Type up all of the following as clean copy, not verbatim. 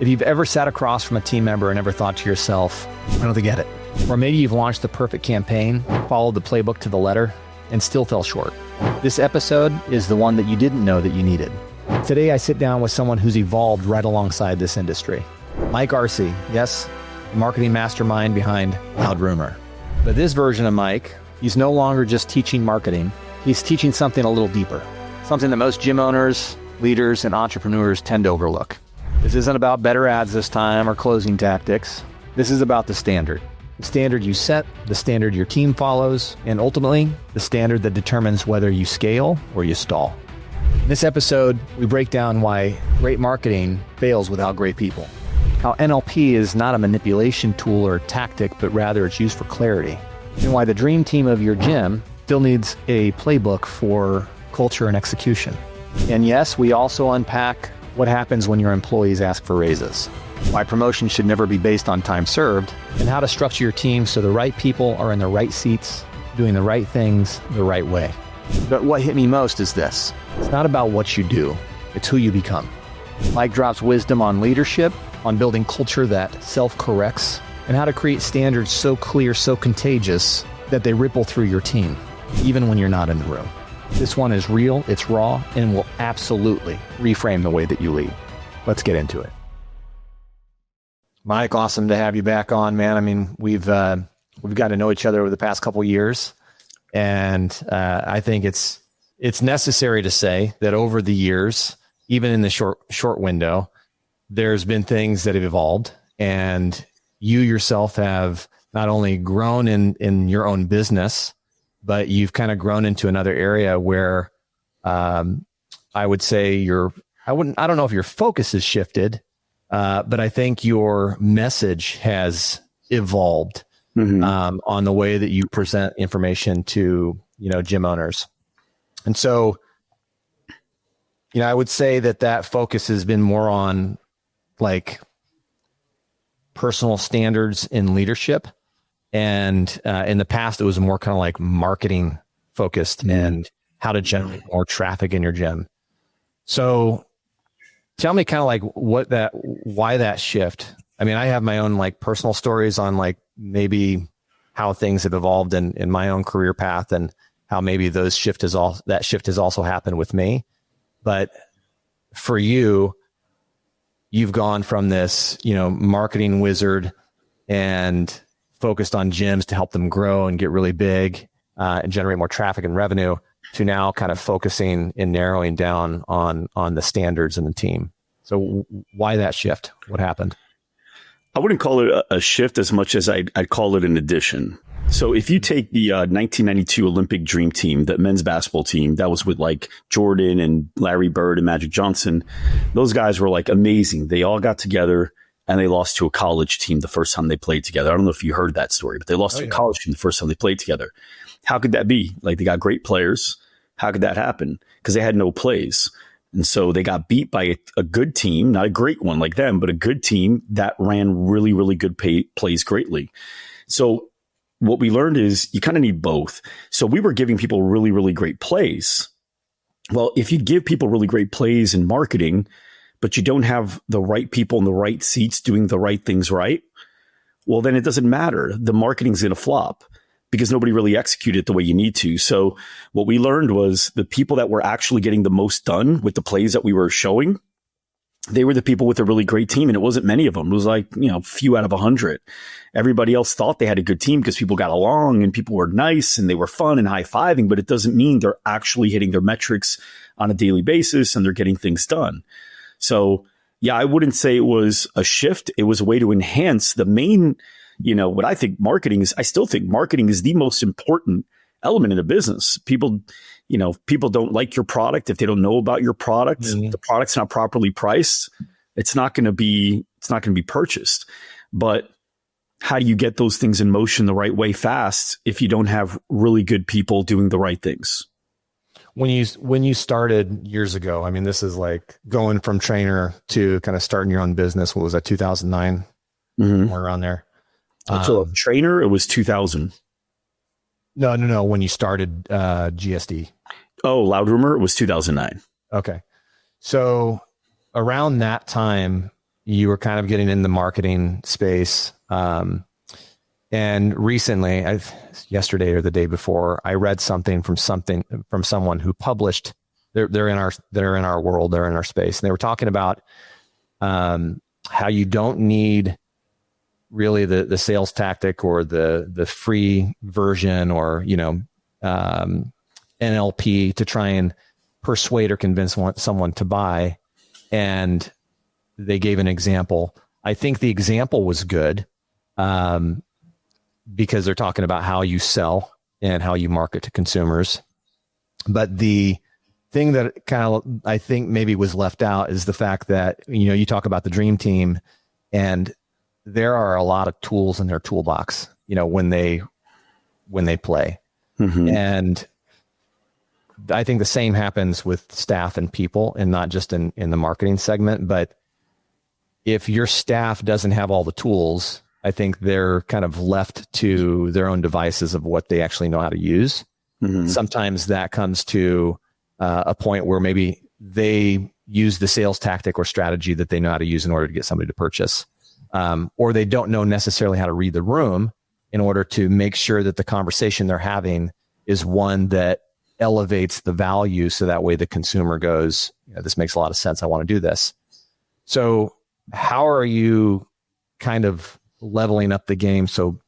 If you've ever sat across from a team member and ever thought to yourself, I don't think I get it. Or maybe you've launched the perfect campaign, followed the playbook to the letter, and still fell short. This episode is the one that you didn't know that you needed. Today, I sit down with someone who's evolved right alongside this industry. Mike Arce, yes, the marketing mastermind behind Loud Rumor. But this version of Mike, he's no longer just teaching marketing. He's teaching something a little deeper, something that most gym owners, leaders, and entrepreneurs tend to overlook. This isn't about better ads this time or closing tactics. This is about the standard. The standard you set, the standard your team follows, and ultimately, the standard that determines whether you scale or you stall. In this episode, we break down why great marketing fails without great people. How NLP is not a manipulation tool or tactic, but rather it's used for clarity. And why the dream team of your gym still needs a playbook for culture and execution. And yes, we also unpack what happens when your employees ask for raises, why promotion should never be based on time served, and how to structure your team so the right people are in the right seats, doing the right things the right way. But what hit me most is this. It's not about what you do, it's who you become. Mike drops wisdom on leadership, on building culture that self-corrects, and how to create standards so clear, so contagious, that they ripple through your team, even when you're not in the room. This one is real, it's raw, and will absolutely reframe the way that you lead. Let's get into it. Mike, awesome to have you back on, man. I mean, we've got to know each other over the past couple of years, and I think it's necessary to say that over the years, even in the short window, there's been things that have evolved, and you yourself have not only grown in your own business, but you've kind of grown into another area where I would say I don't know if your focus has shifted, but I think your message has evolved on the way that you present information to, gym owners. And so, I would say that focus has been more on like personal standards in leadership. And in the past, it was more kind of like marketing focused and how to generate more traffic in your gym. So tell me kind of like why that shift. I mean, I have my own like personal stories on like maybe how things have evolved in my own career path and how maybe that shift has also happened with me. But for you, you've gone from this, marketing wizard and focused on gyms to help them grow and get really big and generate more traffic and revenue, to now kind of focusing and narrowing down on the standards in the team. So why that shift? What happened? I wouldn't call it a shift as much as I'd call it an addition. So if you take the 1992 Olympic Dream Team, that men's basketball team, that was with like Jordan and Larry Bird and Magic Johnson, those guys were like amazing. They all got together and they lost to a college team the first time they played together. I don't know if you heard that story, but they lost to a college team the first time they played together. How could that be? Like, they got great players. How could that happen? Because they had no plays. And so they got beat by a good team, not a great one like them, but a good team that ran really, really good plays greatly. So what we learned is you kind of need both. So we were giving people really, really great plays. Well, if you give people really great plays in marketing, but you don't have the right people in the right seats doing the right things right, well, then it doesn't matter. The marketing's going to flop because nobody really executed it the way you need to. So what we learned was the people that were actually getting the most done with the plays that we were showing, they were the people with a really great team. And it wasn't many of them. It was like, a few out of 100. Everybody else thought they had a good team because people got along and people were nice and they were fun and high-fiving, but it doesn't mean they're actually hitting their metrics on a daily basis and they're getting things done. So yeah, I wouldn't say it was a shift. It was a way to enhance the main, what I think marketing is. I still think marketing is the most important element in a business. People don't like your product. If they don't know about your product, the product's not properly priced, it's not going to be purchased. But how do you get those things in motion the right way fast if you don't have really good people doing the right things? When you started years ago, I mean, this is like going from trainer to kind of starting your own business. What was that, 2009? Somewhere around there. So trainer, it was 2000. No. When you started GSD. Oh, Loud Rumor, it was 2009. Okay. So around that time, you were kind of getting in the marketing space. And recently, yesterday or the day before, I read something from someone who published. They're in our world. They're in our space, and they were talking about how you don't need really the sales tactic or the free version or NLP to try and persuade or convince someone to buy. And they gave an example. I think the example was good. Because they're talking about how you sell and how you market to consumers. But the thing that kind of, I think maybe was left out is the fact that, you talk about the dream team, and there are a lot of tools in their toolbox, when they play. Mm-hmm. And I think the same happens with staff and people, and not just in the marketing segment. But if your staff doesn't have all the tools, I think they're kind of left to their own devices of what they actually know how to use. Mm-hmm. Sometimes that comes to a point where maybe they use the sales tactic or strategy that they know how to use in order to get somebody to purchase. Or they don't know necessarily how to read the room in order to make sure that the conversation they're having is one that elevates the value. So that way the consumer goes, this makes a lot of sense. I want to do this. So how are you kind of leveling up the game so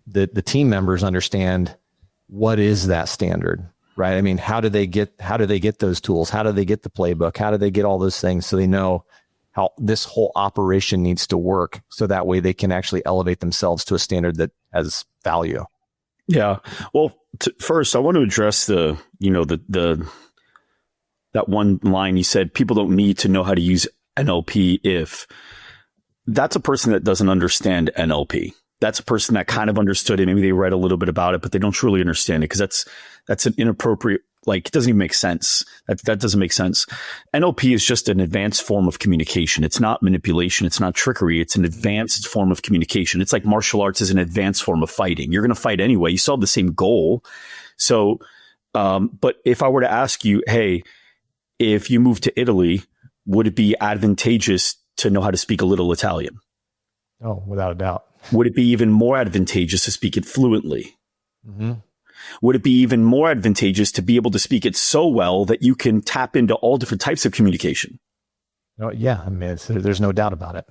the team members understand what is that standard, right? I mean, how do they get those tools? How do they get the playbook? How do they get all those things so they know how this whole operation needs to work, so that way they can actually elevate themselves to a standard that has value? Yeah. Well, first I want to address that one line you said, people don't need to know how to use NLP if. That's a person that doesn't understand NLP. That's a person that kind of understood it. Maybe they read a little bit about it, but they don't truly understand it, because that's an inappropriate, it doesn't even make sense. That doesn't make sense. NLP is just an advanced form of communication. It's not manipulation. It's not trickery. It's an advanced form of communication. It's like martial arts is an advanced form of fighting. You're going to fight anyway. You still have the same goal. So, but if I were to ask you, hey, if you move to Italy, would it be advantageous to know how to speak a little Italian? Oh, without a doubt. Would it be even more advantageous to speak it fluently? Mm-hmm. Would it be even more advantageous to be able to speak it so well that you can tap into all different types of communication? Oh, yeah. I mean, there's no doubt about it.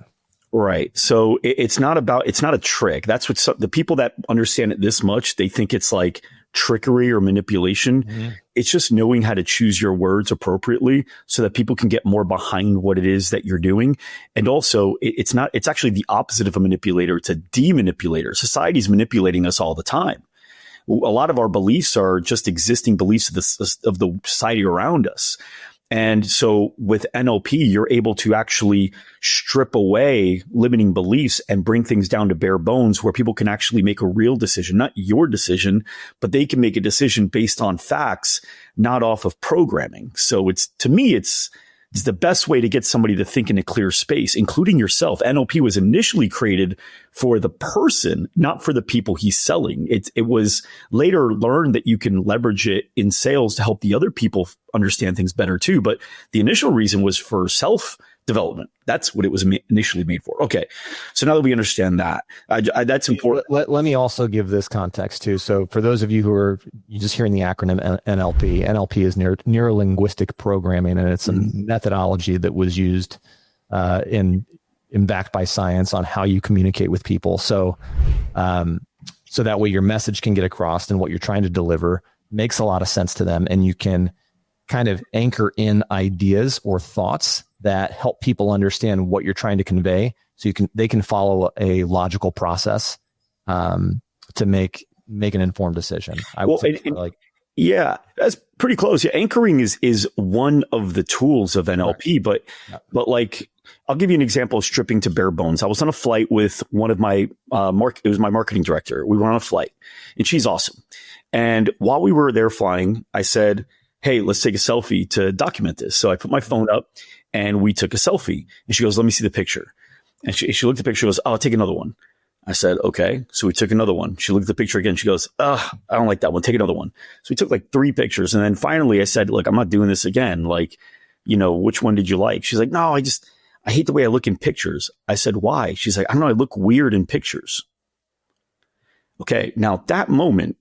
Right. So it's not a trick. That's what the people that understand it this much, they think it's like trickery or manipulation. Mm-hmm. It's just knowing how to choose your words appropriately so that people can get more behind what it is that you're doing. And also it's actually the opposite of a manipulator. It's a demanipulator. Society's manipulating us all the time. A lot of our beliefs are just existing beliefs of the society around us. And so with NLP, you're able to actually strip away limiting beliefs and bring things down to bare bones where people can actually make a real decision, not your decision, but they can make a decision based on facts, not off of programming. So to me, it's the best way to get somebody to think in a clear space, including yourself. NLP was initially created for the person, not for the people he's selling. It was later learned that you can leverage it in sales to help the other people understand things better too. But the initial reason was for self-development. That's what it was initially made for. Okay. So now that we understand that, that's important. Let me also give this context too. So for those of you who are just hearing the acronym NLP is neuro-linguistic programming, and it's a methodology that was used in backed by science on how you communicate with people. So that way your message can get across and what you're trying to deliver makes a lot of sense to them, and you can kind of anchor in ideas or thoughts that help people understand what you're trying to convey, so they can follow a logical process to make an informed decision. Yeah, that's pretty close. Yeah, anchoring is one of the tools of NLP, right. but like, I'll give you an example of stripping to bare bones. I was on a flight with one of my it was my marketing director. We were on a flight, and she's awesome. And while we were there flying, I said, hey, let's take a selfie to document this. So I put my phone up and we took a selfie, and she goes, let me see the picture. And she looked at the picture, goes, oh, I'll take another one. I said, okay. So we took another one. She looked at the picture again. She goes, I don't like that one. Take another one. So we took like 3 pictures. And then finally I said, look, I'm not doing this again. Like, which one did you like? She's like, no, I hate the way I look in pictures. I said, why? She's like, I don't know. I look weird in pictures. Okay. Now at that moment,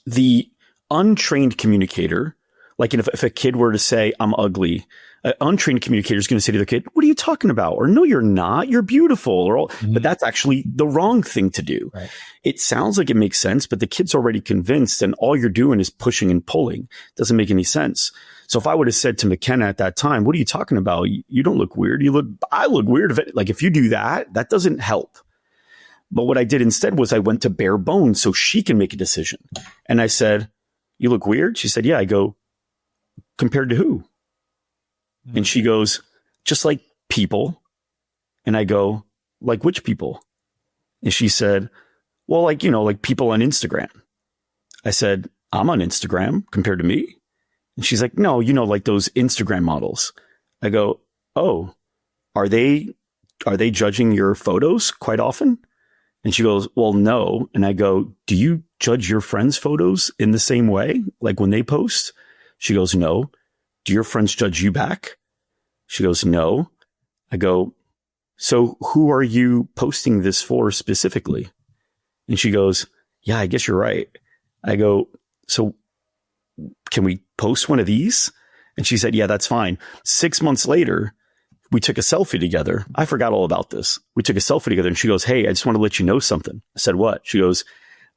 the untrained communicator, like if a kid were to say, I'm ugly, an untrained communicator is going to say to the kid, what are you talking about? Or no, you're not, you're beautiful. Or but that's actually the wrong thing to do. Right. It sounds like it makes sense, but the kid's already convinced and all you're doing is pushing and pulling. It doesn't make any sense. So if I would have said to McKenna at that time, what are you talking about? You don't look weird. I look weird. If you do that, that doesn't help. But what I did instead was I went to bare bones so she can make a decision. And I said, you look weird. She said, yeah. I go, compared to who? And she goes, just like people. And I go, like which people? And she said, well, like people on Instagram. I said, I'm on Instagram compared to me. And she's like, no, like those Instagram models. I go, oh, are they judging your photos quite often? And she goes, well, no. And I go, do you judge your friends' photos in the same way? Like when they post? She goes, no. Do your friends judge you back? She goes, no. I go, so who are you posting this for specifically? And she goes, yeah, I guess you're right. I go, so can we post one of these? And she said, yeah, that's fine. 6 months later, we took a selfie together. I forgot all about this. We took a selfie together and she goes, hey, I just want to let you know something. I said, what? She goes,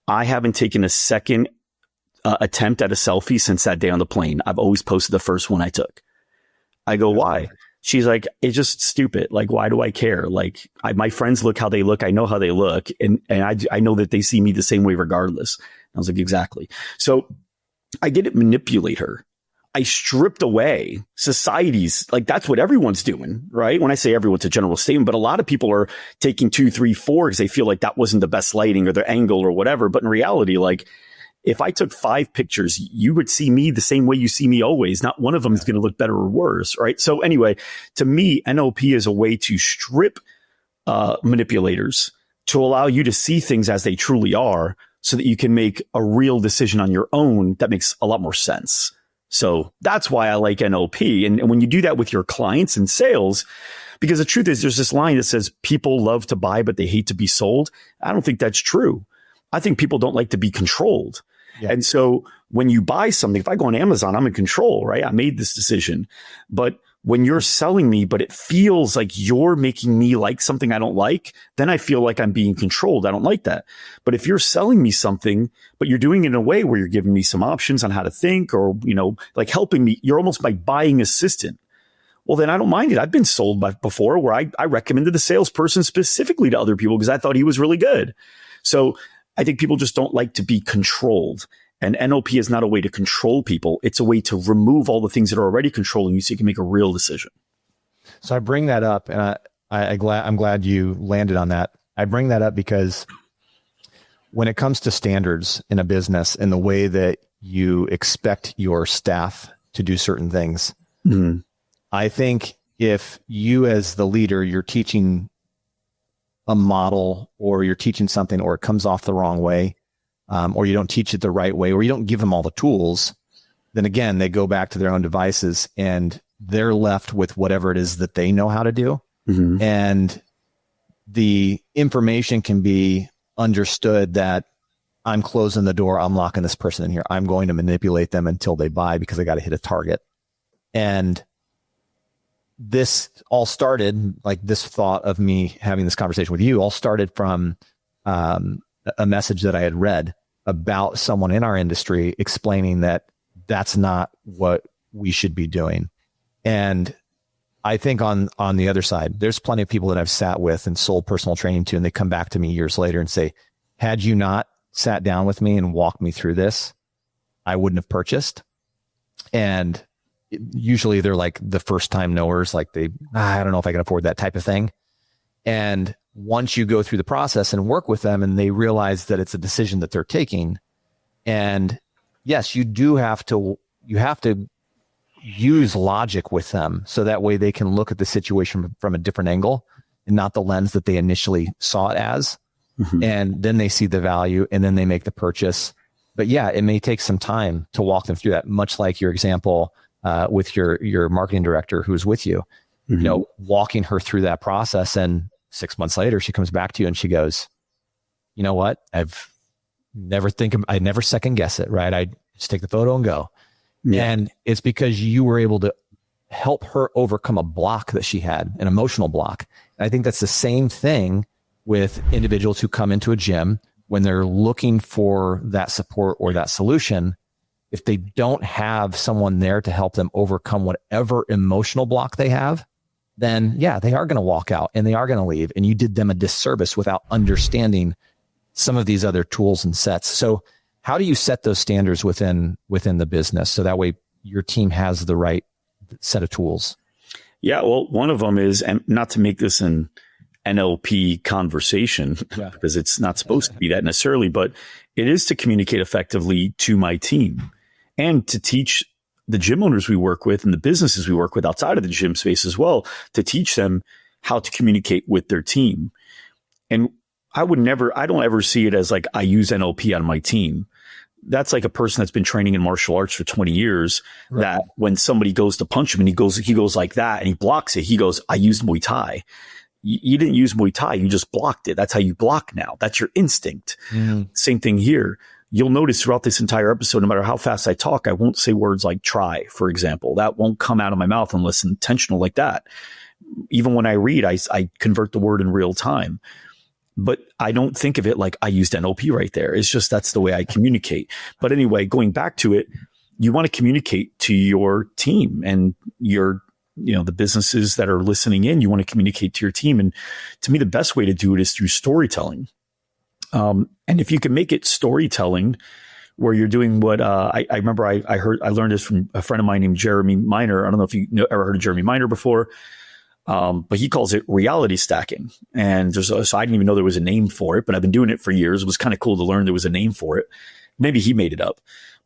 I haven't taken a second attempt at a selfie since that day on the plane. I've always posted the first one I took. I go, why? She's like, it's just stupid. Like, why do I care? Like, my friends look how they look. I know how they look. And I know that they see me the same way regardless. I was like, exactly. So I didn't manipulate her. I stripped away society's, like that's what everyone's doing, right? When I say everyone's a general statement, but a lot of people are taking 2, 3, 4 because they feel like that wasn't the best lighting or the angle or whatever. But in reality, like if I took 5 pictures, you would see me the same way you see me always. Not one of them is going to look better or worse, right? So anyway, to me, NLP is a way to strip manipulators to allow you to see things as they truly are so that you can make a real decision on your own that makes a lot more sense. So that's why I like NLP. And when you do that with your clients in sales, because the truth is there's this line that says people love to buy, but they hate to be sold. I don't think that's true. I think people don't like to be controlled. Yeah. And so when you buy something, if I go on Amazon, I'm in control, right? I made this decision. But when you're selling me, but it feels like you're making me like something I don't like, then I feel like I'm being controlled. I don't like that. But if you're selling me something, but you're doing it in a way where you're giving me some options on how to think or, like helping me, you're almost my buying assistant. Well, then I don't mind it. I've been sold before where I recommended the salesperson specifically to other people because I thought he was really good. So I think people just don't like to be controlled. And NLP is not a way to control people. It's a way to remove all the things that are already controlling you so you can make a real decision. So I bring that up, and I'm glad you landed on that. I bring that up because when it comes to standards in a business and the way that you expect your staff to do certain things, I think if you as the leader, you're teaching a model or you're teaching something or it comes off the wrong way, or you don't teach it the right way, or you don't give them all the tools, then again, they go back to their own devices and they're left with whatever it is that they know how to do. Mm-hmm. And the information can be understood that I'm closing the door. I'm locking this person in here. I'm going to manipulate them until they buy because I got to hit a target. And this all started, like this thought of me having this conversation with you all started from a message that I had read about someone in our industry explaining that that's not what we should be doing. And I think on the other side, there's plenty of people that I've sat with and sold personal training to, and they come back to me years later and say, had you not sat down with me and walked me through this, I wouldn't have purchased. And usually they're like the first time knowers, like I don't know if I can afford that type of thing. And once you go through the process and work with them and they realize that it's a decision that they're taking, and yes, you have to use logic with them so that way they can look at the situation from a different angle and not the lens that they initially saw it as. Mm-hmm. And then they see the value and then they make the purchase. But yeah, it may take some time to walk them through that, much like your example with your marketing director who's with you. walking her through that process. And 6 months later, she comes back to you and she goes, you know what? I never second guess it, right? I just take the photo and go. Yeah. And it's because you were able to help her overcome a block that she had, an emotional block. And I think that's the same thing with individuals who come into a gym when they're looking for that support or that solution. If they don't have someone there to help them overcome whatever emotional block they have, then yeah, they are going to walk out and they are going to leave. And you did them a disservice without understanding some of these other tools and sets. So how do you set those standards within the business so that way your team has the right set of tools? Yeah, well, one of them is, and not to make this an NLP conversation, because it's not supposed to be that necessarily, but it is to communicate effectively to my team and to teach the gym owners we work with and the businesses we work with outside of the gym space as well, to teach them how to communicate with their team. And I don't ever see it as like I use NLP on my team. That's like a person that's been training in martial arts for 20 years, right, that when somebody goes to punch him and he goes like that and he blocks it, he goes, I used Muay Thai. You didn't use Muay Thai. You just blocked it. That's how you block now. That's your instinct. Mm-hmm. Same thing here. You'll notice throughout this entire episode, no matter how fast I talk, I won't say words like try, for example. That won't come out of my mouth unless intentional like that. Even when I read, I convert the word in real time. But I don't think of it like I used NLP right there. It's just that's the way I communicate. But anyway, going back to it, you want to communicate to your team and the businesses that are listening in. You want to communicate to your team. And to me, the best way to do it is through storytelling. And if you can make it storytelling where you're doing what I remember I learned this from a friend of mine named Jeremy Miner. I don't know if you ever heard of Jeremy Miner before. But he calls it reality stacking. And so I didn't even know there was a name for it, but I've been doing it for years. It was kind of cool to learn there was a name for it. Maybe he made it up,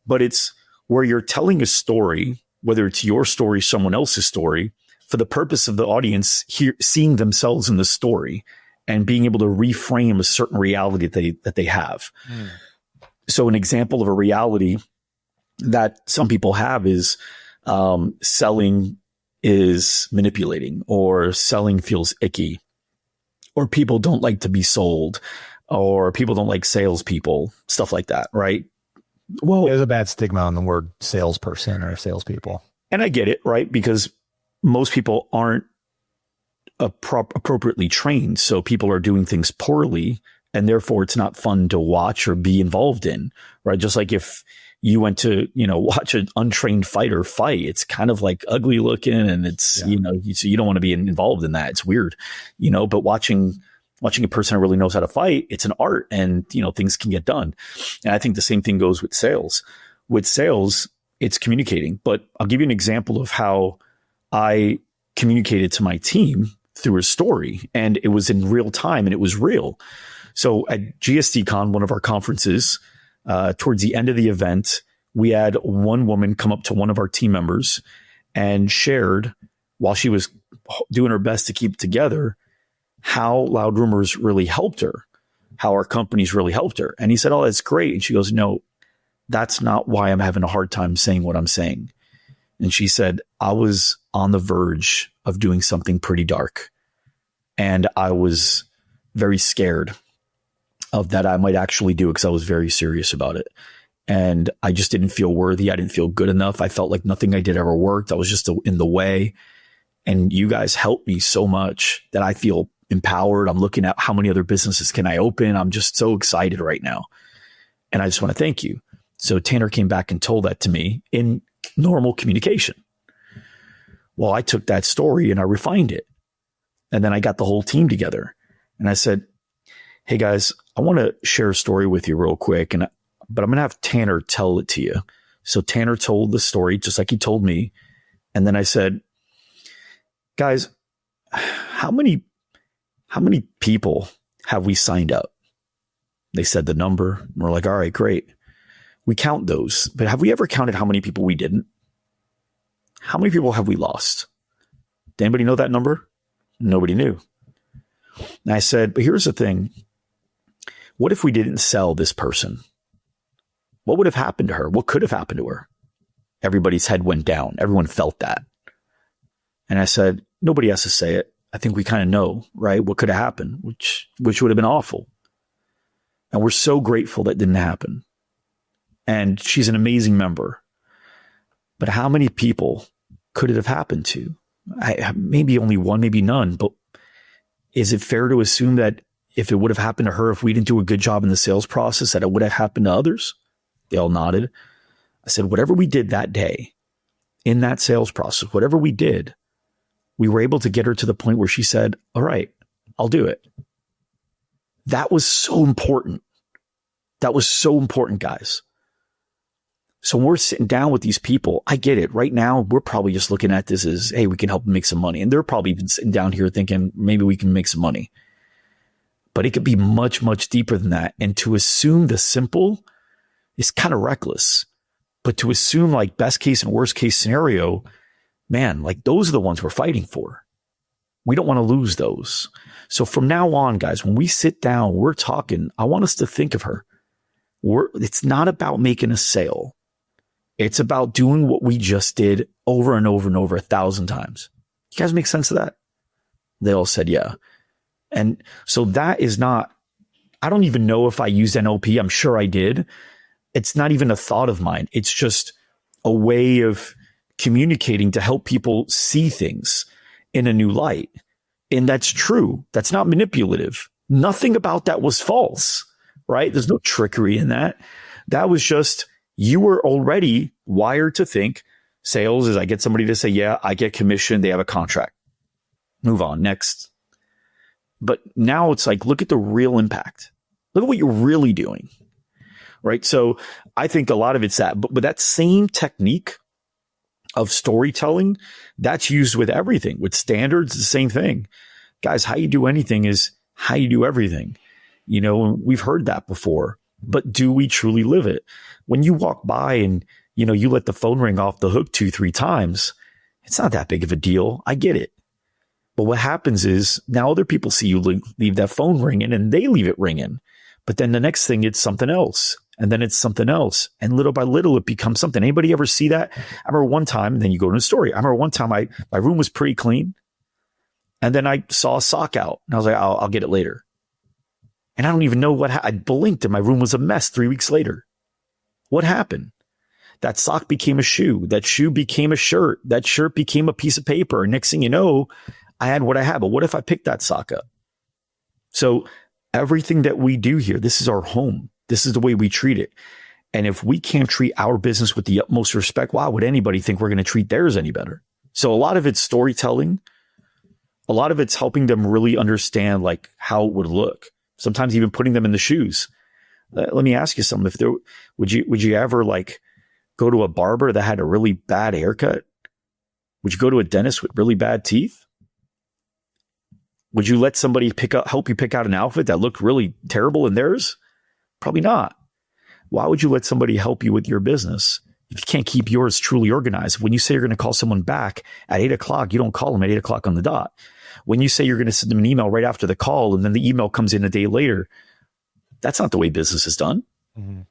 but it's where you're telling a story, whether it's your story, someone else's story, for the purpose of the audience seeing themselves in the story and being able to reframe a certain reality that they have. Mm. So an example of a reality that some people have is selling is manipulating, or selling feels icky, or people don't like to be sold, or people don't like salespeople, stuff like that, right? Well, there's a bad stigma on the word salesperson or salespeople. And I get it, right? Because most people aren't appropriately trained. So people are doing things poorly, and therefore it's not fun to watch or be involved in, right? Just like if you went to, watch an untrained fighter fight, it's kind of like ugly looking, and it's, so you don't want to be involved in that. It's weird, but watching a person who really knows how to fight, it's an art, and, things can get done. And I think the same thing goes with sales. With sales, it's communicating, but I'll give you an example of how I communicated to my team through a story, and it was in real time and it was real. So at GSDCon, one of our conferences, towards the end of the event, we had one woman come up to one of our team members and shared, while she was doing her best to keep it together, how Loud Rumors really helped her, how our companies really helped her. And he said, oh, that's great. And she goes, no, that's not why I'm having a hard time saying what I'm saying. And she said, I was on the verge of doing something pretty dark, and I was very scared of that I might actually do it, because I was very serious about it. And I just didn't feel worthy. I didn't feel good enough. I felt like nothing I did ever worked. I was just in the way. And you guys helped me so much that I feel empowered. I'm looking at how many other businesses can I open. I'm just so excited right now. And I just want to thank you. So Tanner came back and told that to me in normal communication. Well, I took that story and I refined it. And then I got the whole team together and I said, hey guys, I want to share a story with you real quick, but I'm going to have Tanner tell it to you. So Tanner told the story just like he told me. And then I said, guys, how many people have we signed up? They said the number. And we're like, all right, great. We count those, but have we ever counted how many people we didn't? How many people have we lost? Did anybody know that number? Nobody knew. And I said, but here's the thing. What if we didn't sell this person? What would have happened to her? What could have happened to her? Everybody's head went down. Everyone felt that. And I said, nobody has to say it. I think we kind of know, right? What could have happened, which would have been awful. And we're so grateful that didn't happen. And she's an amazing member. But how many people could it have happened to? Maybe only one, maybe none. But is it fair to assume that if it would have happened to her, if we didn't do a good job in the sales process, that it would have happened to others? They all nodded. I said, whatever we did that day in that sales process, whatever we did, we were able to get her to the point where she said, all right, I'll do it. That was so important. That was so important, guys. So when we're sitting down with these people, I get it. Right now, we're probably just looking at this as, hey, we can help them make some money. And they're probably been sitting down here thinking, maybe we can make some money. But it could be much, much deeper than that. And to assume the simple is kind of reckless. But to assume like best case and worst case scenario, man, like those are the ones we're fighting for. We don't want to lose those. So from now on, guys, when we sit down, we're talking, I want us to think of her. It's not about making a sale. It's about doing what we just did over and over and over 1,000 times. You guys make sense of that? They all said, yeah. And so that is not, I don't even know if I used NLP. I'm sure I did. It's not even a thought of mine. It's just a way of communicating to help people see things in a new light. And that's true. That's not manipulative. Nothing about that was false, right? There's no trickery in that. That was just, you were already wired to think sales is I get somebody to say, yeah, I get commission. They have a contract. Move on. Next. But now it's like, look at the real impact. Look at what you're really doing, right? So I think a lot of it's that, but that same technique of storytelling, that's used with everything. With standards, the same thing. Guys, how you do anything is how you do everything. You know, we've heard that before, but do we truly live it? When you walk by and, you know, you let the phone ring off the hook 2-3 times, it's not that big of a deal. I get it. But what happens is now other people see you leave that phone ringing and they leave it ringing. But then the next thing, it's something else. And then it's something else. And little by little, it becomes something. Anybody ever see that? I remember one time, and then you go to the story. I remember one time my room was pretty clean. And then I saw a sock out. And I was like, I'll get it later. And I don't even know what I blinked and my room was a mess 3 weeks later. What happened? That sock became a shoe. That shoe became a shirt. That shirt became a piece of paper. And next thing you know, I had what I had. But what if I picked that sock up? So everything that we do here, this is our home. This is the way we treat it. And if we can't treat our business with the utmost respect, why would anybody think we're going to treat theirs any better? So a lot of it's storytelling. A lot of it's helping them really understand like how it would look. Sometimes even putting them in the shoes. Let me ask you something. If there, would you ever like go to a barber that had a really bad haircut? Would you go to a dentist with really bad teeth? Would you let somebody help you pick out an outfit that looked really terrible in theirs? Probably not. Why would you let somebody help you with your business if you can't keep yours truly organized? When you say you're going to call someone back at 8 o'clock, you don't call them at 8 o'clock on the dot. When you say you're going to send them an email right after the call and then the email comes in a day later, that's not the way business is done. Mm-hmm.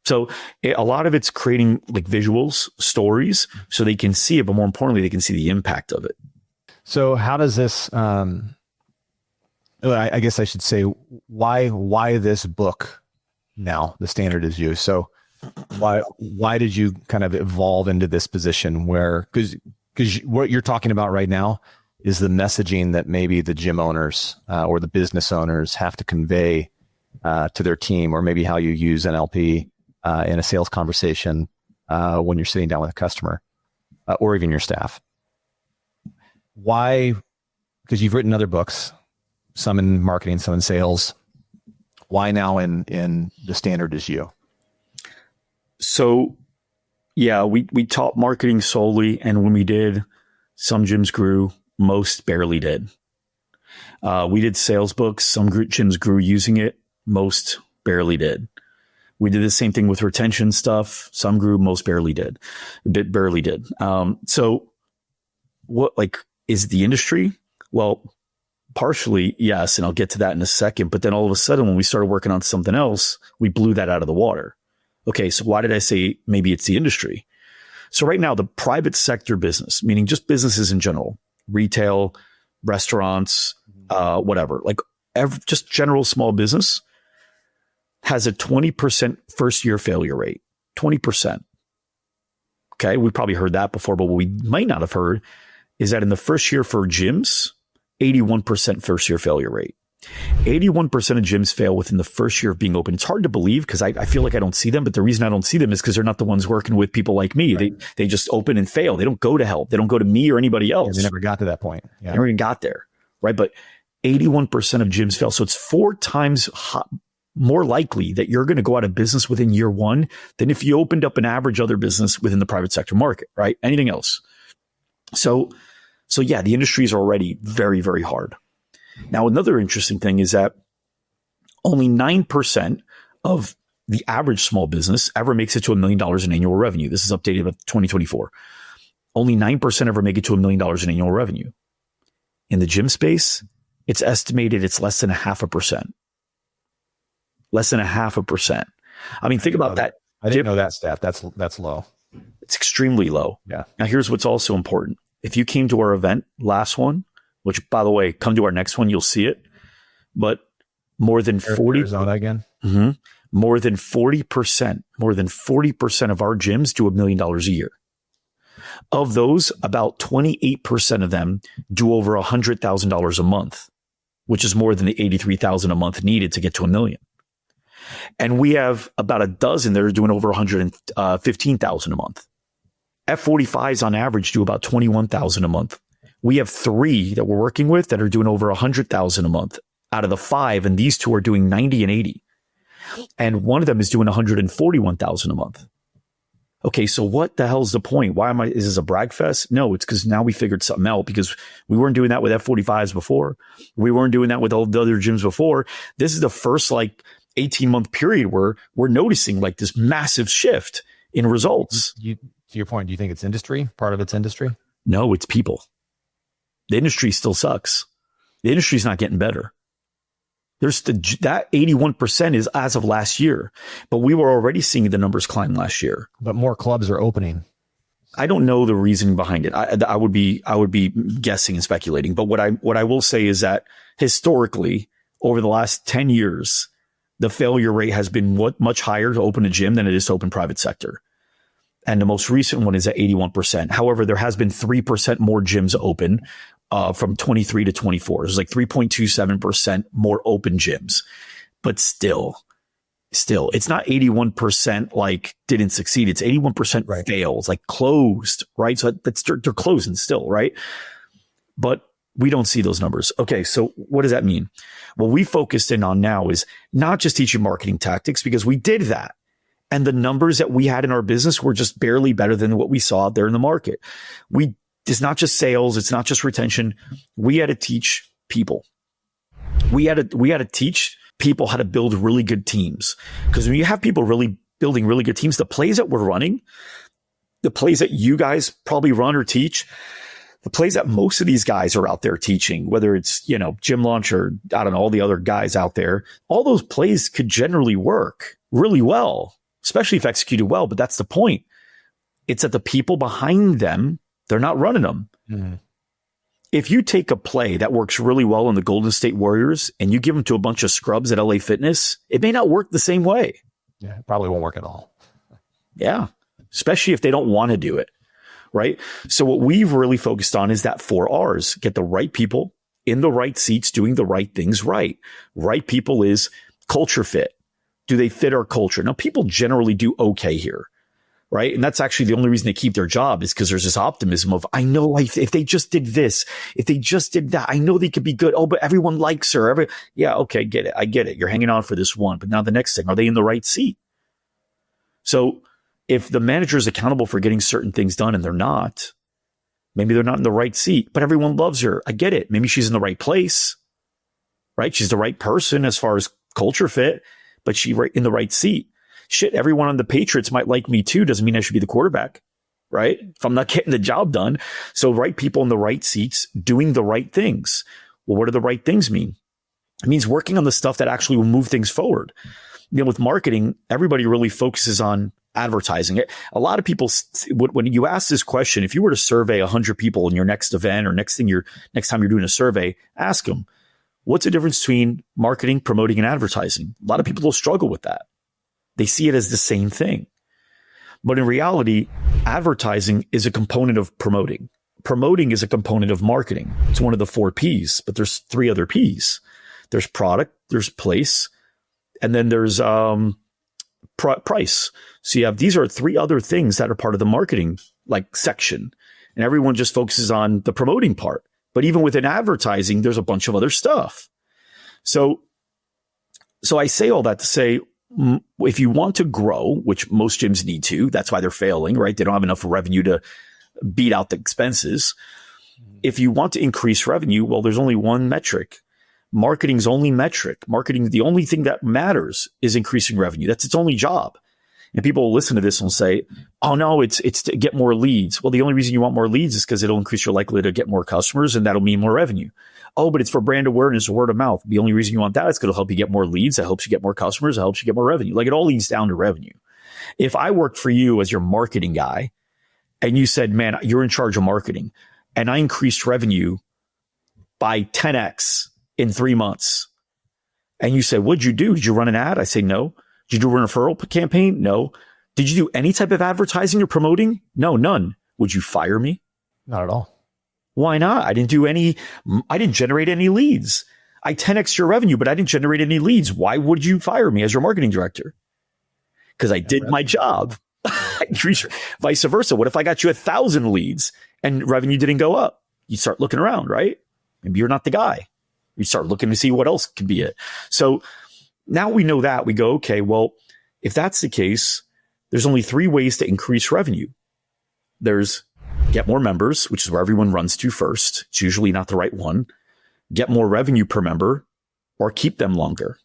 So a lot of it's creating like visuals, stories, so they can see it, but more importantly, they can see the impact of it. So how does this, I guess I should say, why this book now? The Standard is You. So why did you kind of evolve into this position where, because what you're talking about right now is the messaging that maybe the gym owners or the business owners have to convey to their team, or maybe how you use NLP in a sales conversation when you're sitting down with a customer or even your staff. Why? Because you've written other books, some in marketing, some in sales. Why now in The Standard is You? So, yeah, we taught marketing solely. And when we did, some gyms grew, most barely did. We did sales books. Some gyms grew using it. Most barely did. We did the same thing with retention stuff. Some grew, most barely did. Barely did. So what, like, is the industry? Well, partially, yes. And I'll get to that in a second. But then all of a sudden, when we started working on something else, we blew that out of the water. Okay. So why did I say maybe it's the industry? So right now, the private sector business, meaning just businesses in general, retail, restaurants, whatever, like just general small business has a 20% first year failure rate. 20%. Okay. We probably heard that before, but what we might not have heard is that in the first year for gyms, 81% first year failure rate. 81% of gyms fail within the first year of being open. It's hard to believe because I feel like I don't see them, but the reason I don't see them is because they're not the ones working with people like me. Right. They just open and fail. They don't go to help. They don't go to me or anybody else. Yeah, they never got to that point. Yeah. They never even got there. Right. But 81% of gyms fail. So it's 4 times more likely that you're going to go out of business within year one than if you opened up an average other business within the private sector market, right? Anything else. So yeah, the industry is already very, very hard. Now, another interesting thing is that only 9% of the average small business ever makes it to $1 million in annual revenue. This is updated with 2024. Only 9% ever make it to $1 million in annual revenue. In the gym space, it's estimated it's less than 0.5%. Less than 0.5%. I mean, think about that. I didn't know that stat. That's low. It's extremely low. Yeah. Now, here's what's also important. If you came to our event, last one, which, by the way, come to our next one, you'll see it. But more than 40 Arizona again. Mm-hmm, more than 40% of our gyms do $1 million a year. Of those, about 28% of them do over $100,000 a month, which is more than the $83,000 a month needed to get to $1 million. And we have about a dozen that are doing over $115,000 a month. F45s on average do about $21,000 a month. We have 3 that we're working with that are doing over $100,000 a month out of the 5. And these 2 are doing 90 and 80. And one of them is doing $141,000 a month. Okay. So what the hell's the point? Is this a brag fest? No, it's because now we figured something out because we weren't doing that with F45s before. We weren't doing that with all the other gyms before. This is the first 18-month period where we're noticing this massive shift in results. To your point, do you think it's industry? Part of it's industry? No, it's people. The industry still sucks. The industry's not getting better. That 81% is as of last year, but we were already seeing the numbers climb last year. But more clubs are opening. I don't know the reason behind it. I would be guessing and speculating. But what I will say is that historically, over the last 10 years, the failure rate has been much higher to open a gym than it is to open private sector. And the most recent one is at 81%. However, there has been 3% more gyms open from 23 to 24. There's 3.27% more open gyms. But still, it's not 81% didn't succeed. It's 81% fails, closed, right? So they're closing still, right? But we don't see those numbers. Okay, so what does that mean? What we focused in on now is not just teaching marketing tactics, because we did that. And the numbers that we had in our business were just barely better than what we saw out there in the market. It's not just sales. It's not just retention. We had to teach people. We had to teach people how to build really good teams. Because when you have people really building really good teams, the plays that we're running, the plays that you guys probably run or teach, the plays that most of these guys are out there teaching, whether it's, Gym Launch or I don't know, all the other guys out there, all those plays could generally work really well, especially if executed well. But that's the point. It's that the people behind them, they're not running them. Mm-hmm. If you take a play that works really well in the Golden State Warriors and you give them to a bunch of scrubs at LA Fitness, it may not work the same way. Yeah, it probably won't work at all. Yeah, especially if they don't want to do it. Right. So what we've really focused on is that 4 R's. Get the right people in the right seats doing the right things right. Right people is culture fit. Do they fit our culture? Now, people generally do okay here. Right. And that's actually the only reason they keep their job is because there's this optimism of, I know if they just did this, if they just did that, I know they could be good. Oh, but everyone likes her. Yeah. Okay. Get it. I get it. You're hanging on for this one. But now the next thing, are they in the right seat? So if the manager is accountable for getting certain things done and they're not, maybe they're not in the right seat, but everyone loves her. I get it. Maybe she's in the right place, right? She's the right person as far as culture fit, but she's in the right seat. Shit, everyone on the Patriots might like me too. Doesn't mean I should be the quarterback, right? If I'm not getting the job done. So right people in the right seats doing the right things. Well, what do the right things mean? It means working on the stuff that actually will move things forward. With marketing, everybody really focuses on advertising. A lot of people, when you ask this question, if you were to survey 100 people in your next event or next time you're doing a survey, ask them, what's the difference between marketing, promoting, and advertising? A lot of people will struggle with that. They see it as the same thing. But in reality, advertising is a component of promoting. Promoting is a component of marketing. It's one of the 4 P's, but there's 3 other P's. There's product, there's place, and then there's price. So these are 3 other things that are part of the marketing section. And everyone just focuses on the promoting part. But even within advertising, there's a bunch of other stuff. So I say all that to say, if you want to grow, which most gyms need to, that's why they're failing, right? They don't have enough revenue to beat out the expenses. If you want to increase revenue, well, there's only one metric. Marketing's only metric. Marketing, the only thing that matters is increasing revenue. That's its only job. And people will listen to this and say, oh no, it's to get more leads. Well, the only reason you want more leads is because it'll increase your likelihood to get more customers, and that'll mean more revenue. Oh, but it's for brand awareness, word of mouth. The only reason you want that is going to help you get more leads. That helps you get more customers. That helps you get more revenue. It all leads down to revenue. If I worked for you as your marketing guy and you said, man, you're in charge of marketing, and I increased revenue by 10x in 3 months, and you say, what'd you do? Did you run an ad? I say, no. Did you do a referral campaign? No. Did you do any type of advertising or promoting? No, none. Would you fire me? Not at all. Why not? I didn't generate any leads. I 10x your revenue, but I didn't generate any leads. Why would you fire me as your marketing director? Because I did my job. Vice versa. What if I got you 1,000 leads and revenue didn't go up? You start looking around, right? Maybe you're not the guy. You start looking to see what else could be it. So now we know that. We go, okay, well, if that's the case, there's only 3 ways to increase revenue. There's get more members, which is where everyone runs to first. It's usually not the right one. Get more revenue per member, or keep them longer.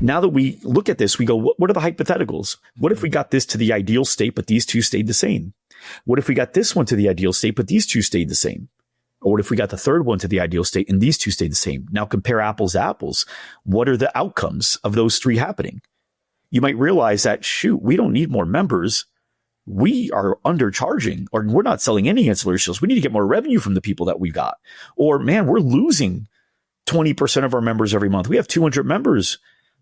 Now that we look at this, we go, what are the hypotheticals? What if we got this to the ideal state, but these 2 stayed the same? What if we got this one to the ideal state, but these 2 stayed the same? Or what if we got the third one to the ideal state and these 2 stayed the same? Now compare apples to apples. What are the outcomes of those 3 happening? You might realize that, shoot, we don't need more members. We are undercharging, or we're not selling any ancillary sales. We need to get more revenue from the people that we've got. Or, man, we're losing 20% of our members every month. We have 200 members.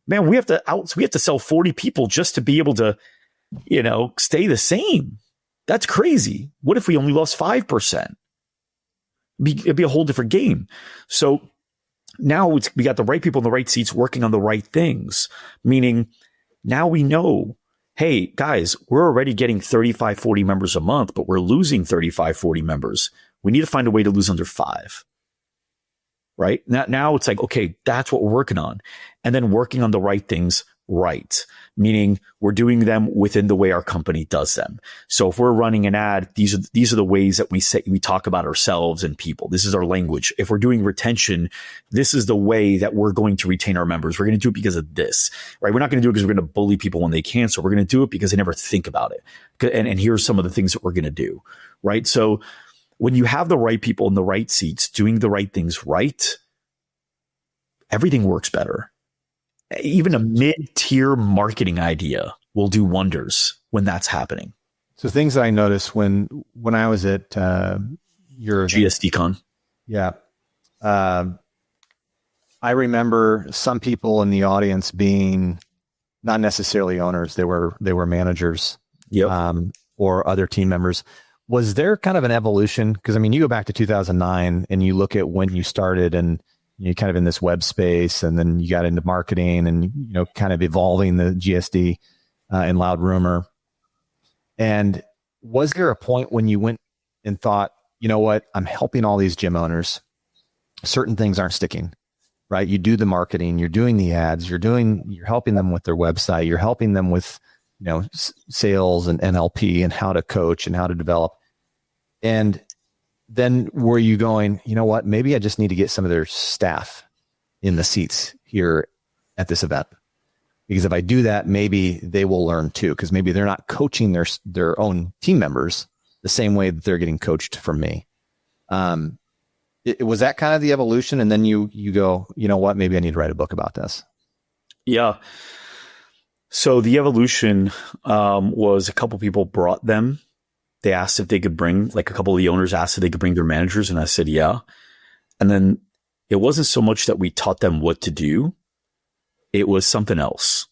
Man, we have to sell 40 people just to be able to, stay the same. That's crazy. What if we only lost 5%? It'd be a whole different game. So now we got the right people in the right seats working on the right things, meaning now we know, hey, guys, we're already getting 35, 40 members a month, but we're losing 35, 40 members. We need to find a way to lose under 5. Right? Now it's like, okay, that's what we're working on. And then working on the right things right, meaning we're doing them within the way our company does them. So if we're running an ad, these are the ways that we talk about ourselves and people. This is our language. If we're doing retention, this is the way that we're going to retain our members. We're going to do it because of this, right? We're not going to do it because we're going to bully people when they cancel. We're going to do it because they never think about it. And here's some of the things that we're going to do, right? So when you have the right people in the right seats doing the right things right, everything works better. Even a mid-tier marketing idea will do wonders when that's happening. So things that I noticed when I was at your GSDCon. Yeah. I remember some people in the audience being not necessarily owners. They were managers. Yep. Or other team members. Was there kind of an evolution? Because, I mean, you go back to 2009 and you look at when you started and you're kind of in this web space, and then you got into marketing and, kind of evolving the GSD and Loud Rumor. And was there a point when you went and thought, you know what, I'm helping all these gym owners. Certain things aren't sticking, right? You do the marketing, you're doing the ads, you're helping them with their website, you're helping them with, sales and NLP and how to coach and how to develop. And then were you going, you know what, maybe I just need to get some of their staff in the seats here at this event? Because if I do that, maybe they will learn too, because maybe they're not coaching their own team members the same way that they're getting coached from me. Was that kind of the evolution? And then you go, you know what, maybe I need to write a book about this. Yeah. So the evolution was a couple people brought them. They asked if they could bring, like a couple of the owners asked if they could bring their managers. And I said, yeah. And then it wasn't so much that we taught them what to do. It was something else.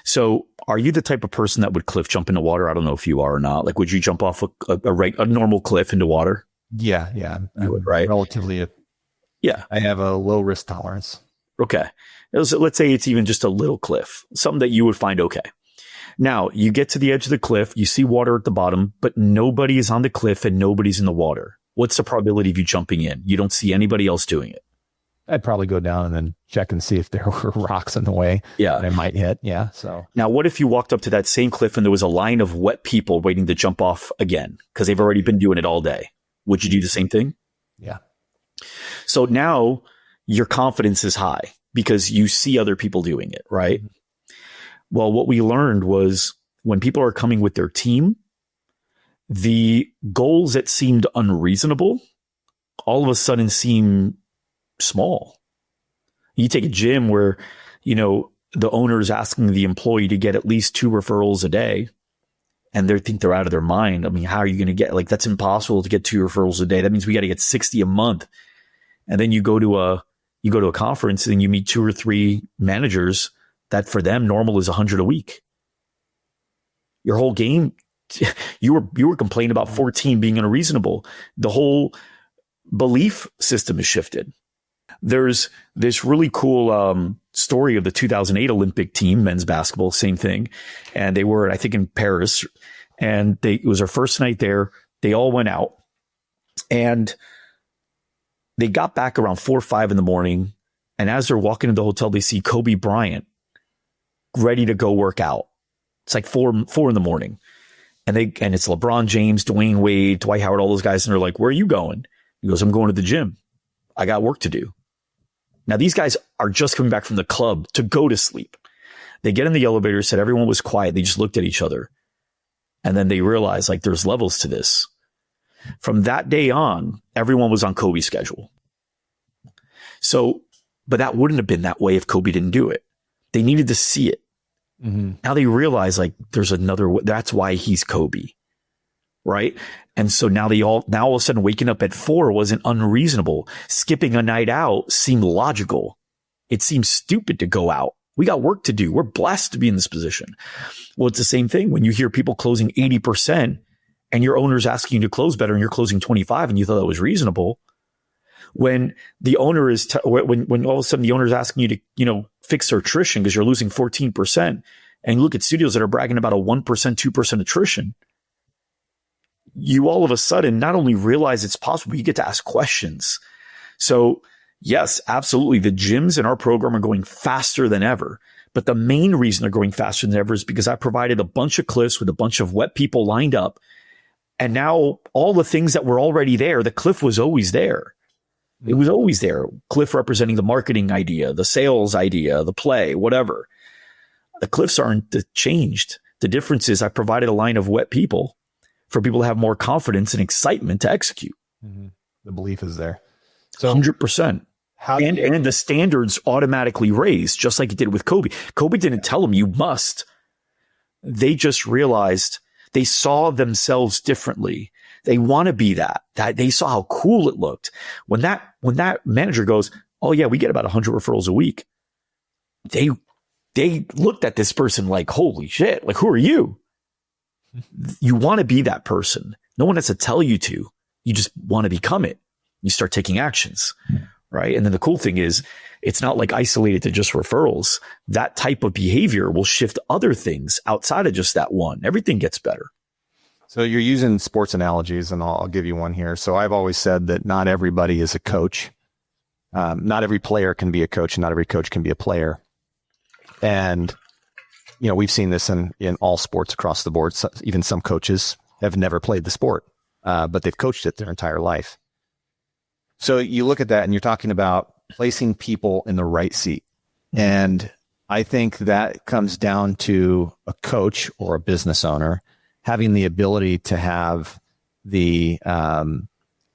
So are you the type of person that would cliff jump into water? I don't know if you are or not. Like, would you jump off a normal cliff into water? Yeah. You would, right? I have a low risk tolerance. Okay. Let's say it's even just a little cliff, something that you would find okay. Now, you get to the edge of the cliff, you see water at the bottom, but nobody is on the cliff and nobody's in the water. What's the probability of you jumping in? You don't see anybody else doing it. I'd probably go down and then check and see if there were rocks in the way that I might hit. Yeah. So now what if you walked up to that same cliff and there was a line of wet people waiting to jump off again because they've already been doing it all day? Would you do the same thing? Yeah. So now your confidence is high because you see other people doing it, right? Mm-hmm. Well, what we learned was when people are coming with their team, the goals that seemed unreasonable all of a sudden seem small. You take a gym where, the owner is asking the employee to get at least 2 referrals a day and they think they're out of their mind. I mean, how are you going to get, that's impossible to get 2 referrals a day. That means we got to get 60 a month. And then you go to a conference and you meet 2 or 3 managers that for them normal is 100 a week. Your whole game, you were complaining about 14 being unreasonable. The whole belief system is shifted. There's this really cool story of the 2008 Olympic team, men's basketball, same thing. And they were, I think, in Paris. And it was their first night there. They all went out. And they got back around 4 or 5 in the morning. And as they're walking to the hotel, they see Kobe Bryant ready to go work out. It's like 4 in the morning. And it's LeBron James, Dwayne Wade, Dwight Howard, all those guys. And they're like, where are you going? He goes, I'm going to the gym. I got work to do. Now, these guys are just coming back from the club to go to sleep. They get in the elevator, said everyone was quiet. They just looked at each other. And then they realized there's levels to this. From that day on, everyone was on Kobe's schedule. So, but that wouldn't have been that way if Kobe didn't do it. They needed to see it. Mm-hmm. Now they realize there's another way. That's why he's Kobe. Right. And so now all of a sudden waking up at 4 wasn't unreasonable. Skipping a night out seemed logical. It seemed stupid to go out. We got work to do. We're blessed to be in this position. Well, it's the same thing when you hear people closing 80% and your owner's asking you to close better and you're closing 25 and you thought that was reasonable. When the owner is, when all of a sudden the owner is asking you to, fix their attrition because you're losing 14% and you look at studios that are bragging about a 1%, 2% attrition, you all of a sudden not only realize it's possible, but you get to ask questions. So yes, absolutely. The gyms in our program are going faster than ever. But the main reason they're going faster than ever is because I provided a bunch of cliffs with a bunch of wet people lined up. And now all the things that were already there, the cliff was always there. It was always there. Cliff representing the marketing idea, the sales idea, the play, whatever. The cliffs aren't changed. The difference is I provided a line of wet people for people to have more confidence and excitement to execute. Mm-hmm. The belief is there. So 100%. And the standards automatically raised, just like it did with Kobe. Kobe didn't tell them you must. They just realized they saw themselves differently. They want to be that they saw how cool it looked. When that manager goes, oh yeah, we get about 100 referrals a week. They looked at this person like, holy shit, who are you? You want to be that person. No one has to tell you to. You just want to become it. You start taking actions, right? And then the cool thing is it's not isolated to just referrals. That type of behavior will shift other things outside of just that one. Everything gets better. So you're using sports analogies, and I'll give you one here. So I've always said that not everybody is a coach. Not every player can be a coach, and not every coach can be a player. And, we've seen this in all sports across the board. So even some coaches have never played the sport, but they've coached it their entire life. So you look at that and you're talking about placing people in the right seat. And I think that comes down to a coach or a business owner having the ability to have the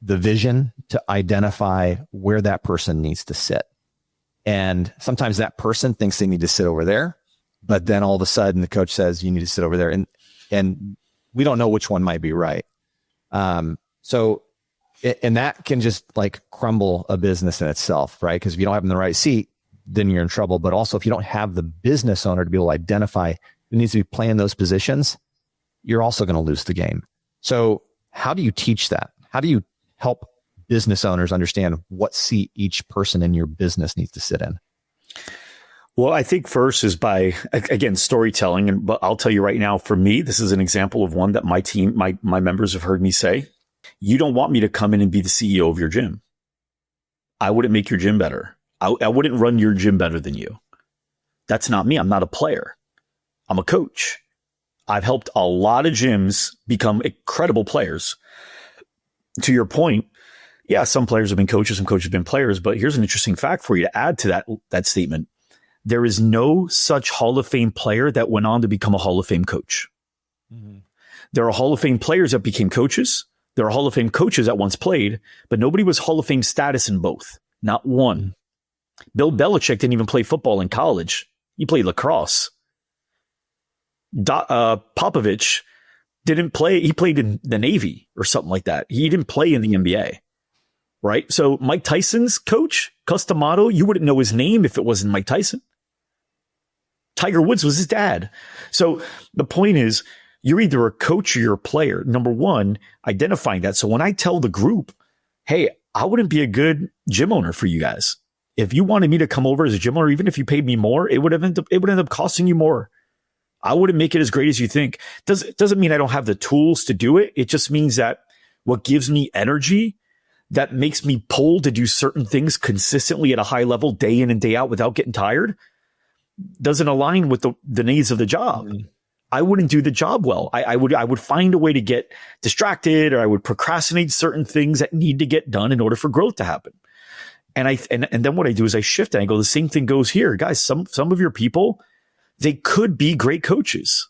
vision to identify where that person needs to sit. And sometimes that person thinks they need to sit over there. but then all of a sudden the coach says, you need to sit over there. And we don't know which one might be right. So that can just like crumble a business in itself, right? Because if you don't have them in the right seat, then you're in trouble. But also if you don't have the business owner to be able to identify who needs to be playing those positions, you're also going to lose the game. So how do you teach that? How do you help business owners understand what seat each person in your business needs to sit in? Well, I think first is by, again, storytelling. But I'll tell you right now, for me, this is an example of one that my team, my members have heard me say. You don't want me to come in and be the CEO of your gym. I wouldn't make your gym better. I wouldn't run your gym better than you. That's not me. I'm not a player. I'm a coach. I've helped a lot of gyms become incredible players. To your point, yeah, some players have been coaches, some coaches have been players, but here's an interesting fact for you to add to that statement. There is no such Hall of Fame player that went on to become a Hall of Fame coach. Mm-hmm. There are Hall of Fame players that became coaches. There are Hall of Fame coaches that once played, but nobody was Hall of Fame status in both. Not one. Bill Belichick didn't even play football in college. He played lacrosse. Popovich didn't play. He played in the Navy or something like that. He didn't play in the NBA, right? So Mike Tyson's coach, Cus D'Amato, you wouldn't know his name if it wasn't Mike Tyson. Tiger Woods was his dad. So the point is, you're either a coach or you're a player. Number one, identifying that. So when I tell the group, hey, I wouldn't be a good gym owner for you guys. If you wanted me to come over as a gym owner, even if you paid me more, it would end up costing you more. I wouldn't make it as great as you think. Doesn't mean I don't have the tools to do it. It just means that what gives me energy, that makes me pull to do certain things consistently at a high level day in and day out without getting tired, doesn't align with the needs of the job. Mm-hmm. I wouldn't do the job well. I would find a way to get distracted, or I would procrastinate certain things that need to get done in order for growth to happen. And then what I do is I shift and I go, the same thing goes here. Guys, some of your people, they could be great coaches.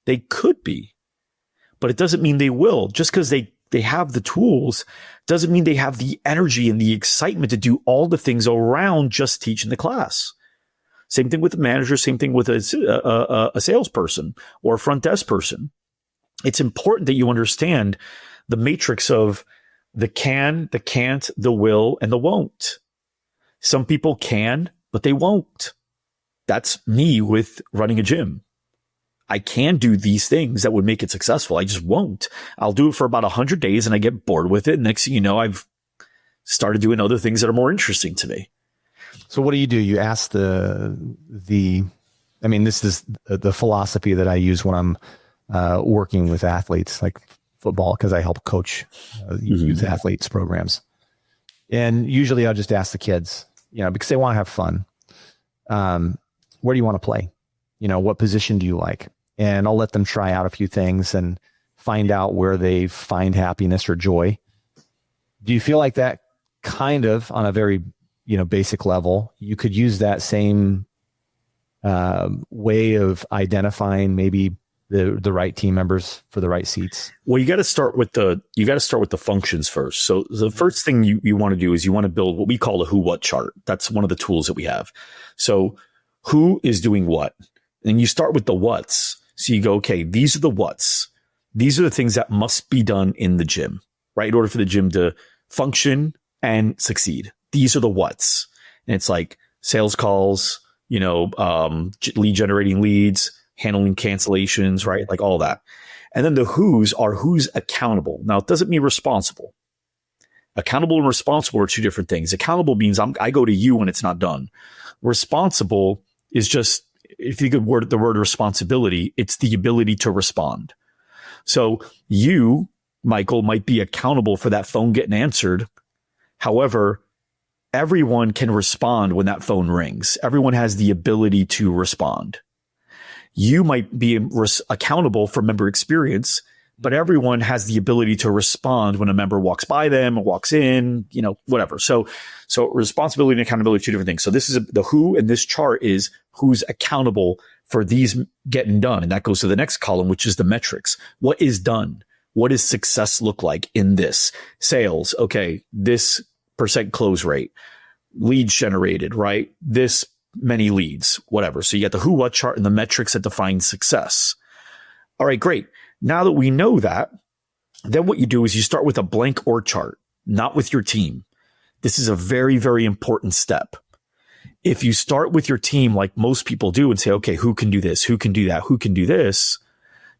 They could be, but it doesn't mean they will. Just because they have the tools doesn't mean they have the energy and the excitement to do all the things around just teaching the class. Same thing with the manager, same thing with a salesperson or a front desk person. It's important that you understand the matrix of the can, the can't, the will, and the won't. Some people can, but they won't. That's me with running a gym. I can do these things that would make it successful. I just won't. I'll do it for about 100 days and I get bored with it. Next thing you know, I've started doing other things that are more interesting to me. So what do? You ask I mean, this is the philosophy that I use when I'm working with athletes like football, because I help coach youth athletes programs. And usually I'll just ask the kids, because they want to have fun. Where do you want to play? What position do you like? And I'll let them try out a few things and find out where they find happiness or joy. Do you feel like that kind of on a very basic level, you could use that same way of identifying maybe the right team members for the right seats? Well, you got to start with the functions first. So the first thing you want to do is you want to build what we call a who what chart. That's one of the tools that we have. So who is doing what? And you start with the what's. So you go, okay, these are the what's. These are the things that must be done in the gym, right? In order for the gym to function and succeed. These are the what's. And it's like sales calls, lead generating leads, handling cancellations, right? Like all that. And then the who's are who's accountable. Now, it doesn't mean responsible. Accountable and responsible are two different things. Accountable means I go to you when it's not done. Responsible is just, if you could word the word responsibility, it's the ability to respond. So you, Michael, might be accountable for that phone getting answered. However, everyone can respond when that phone rings. Everyone has the ability to respond. You might be accountable for member experience, but everyone has the ability to respond when a member walks by them or walks in, whatever. So responsibility and accountability are two different things. So this is the who, and this chart is who's accountable for these getting done. And that goes to the next column, which is the metrics. What is done? What does success look like in this? Sales. Okay. This % close rate, leads generated, right? This many leads, whatever. So you got the who, what chart and the metrics that define success. All right, great. Now that we know that, then what you do is you start with a blank org chart, not with your team. This is a very, very important step. If you start with your team like most people do and say, okay, who can do this? Who can do that? Who can do this?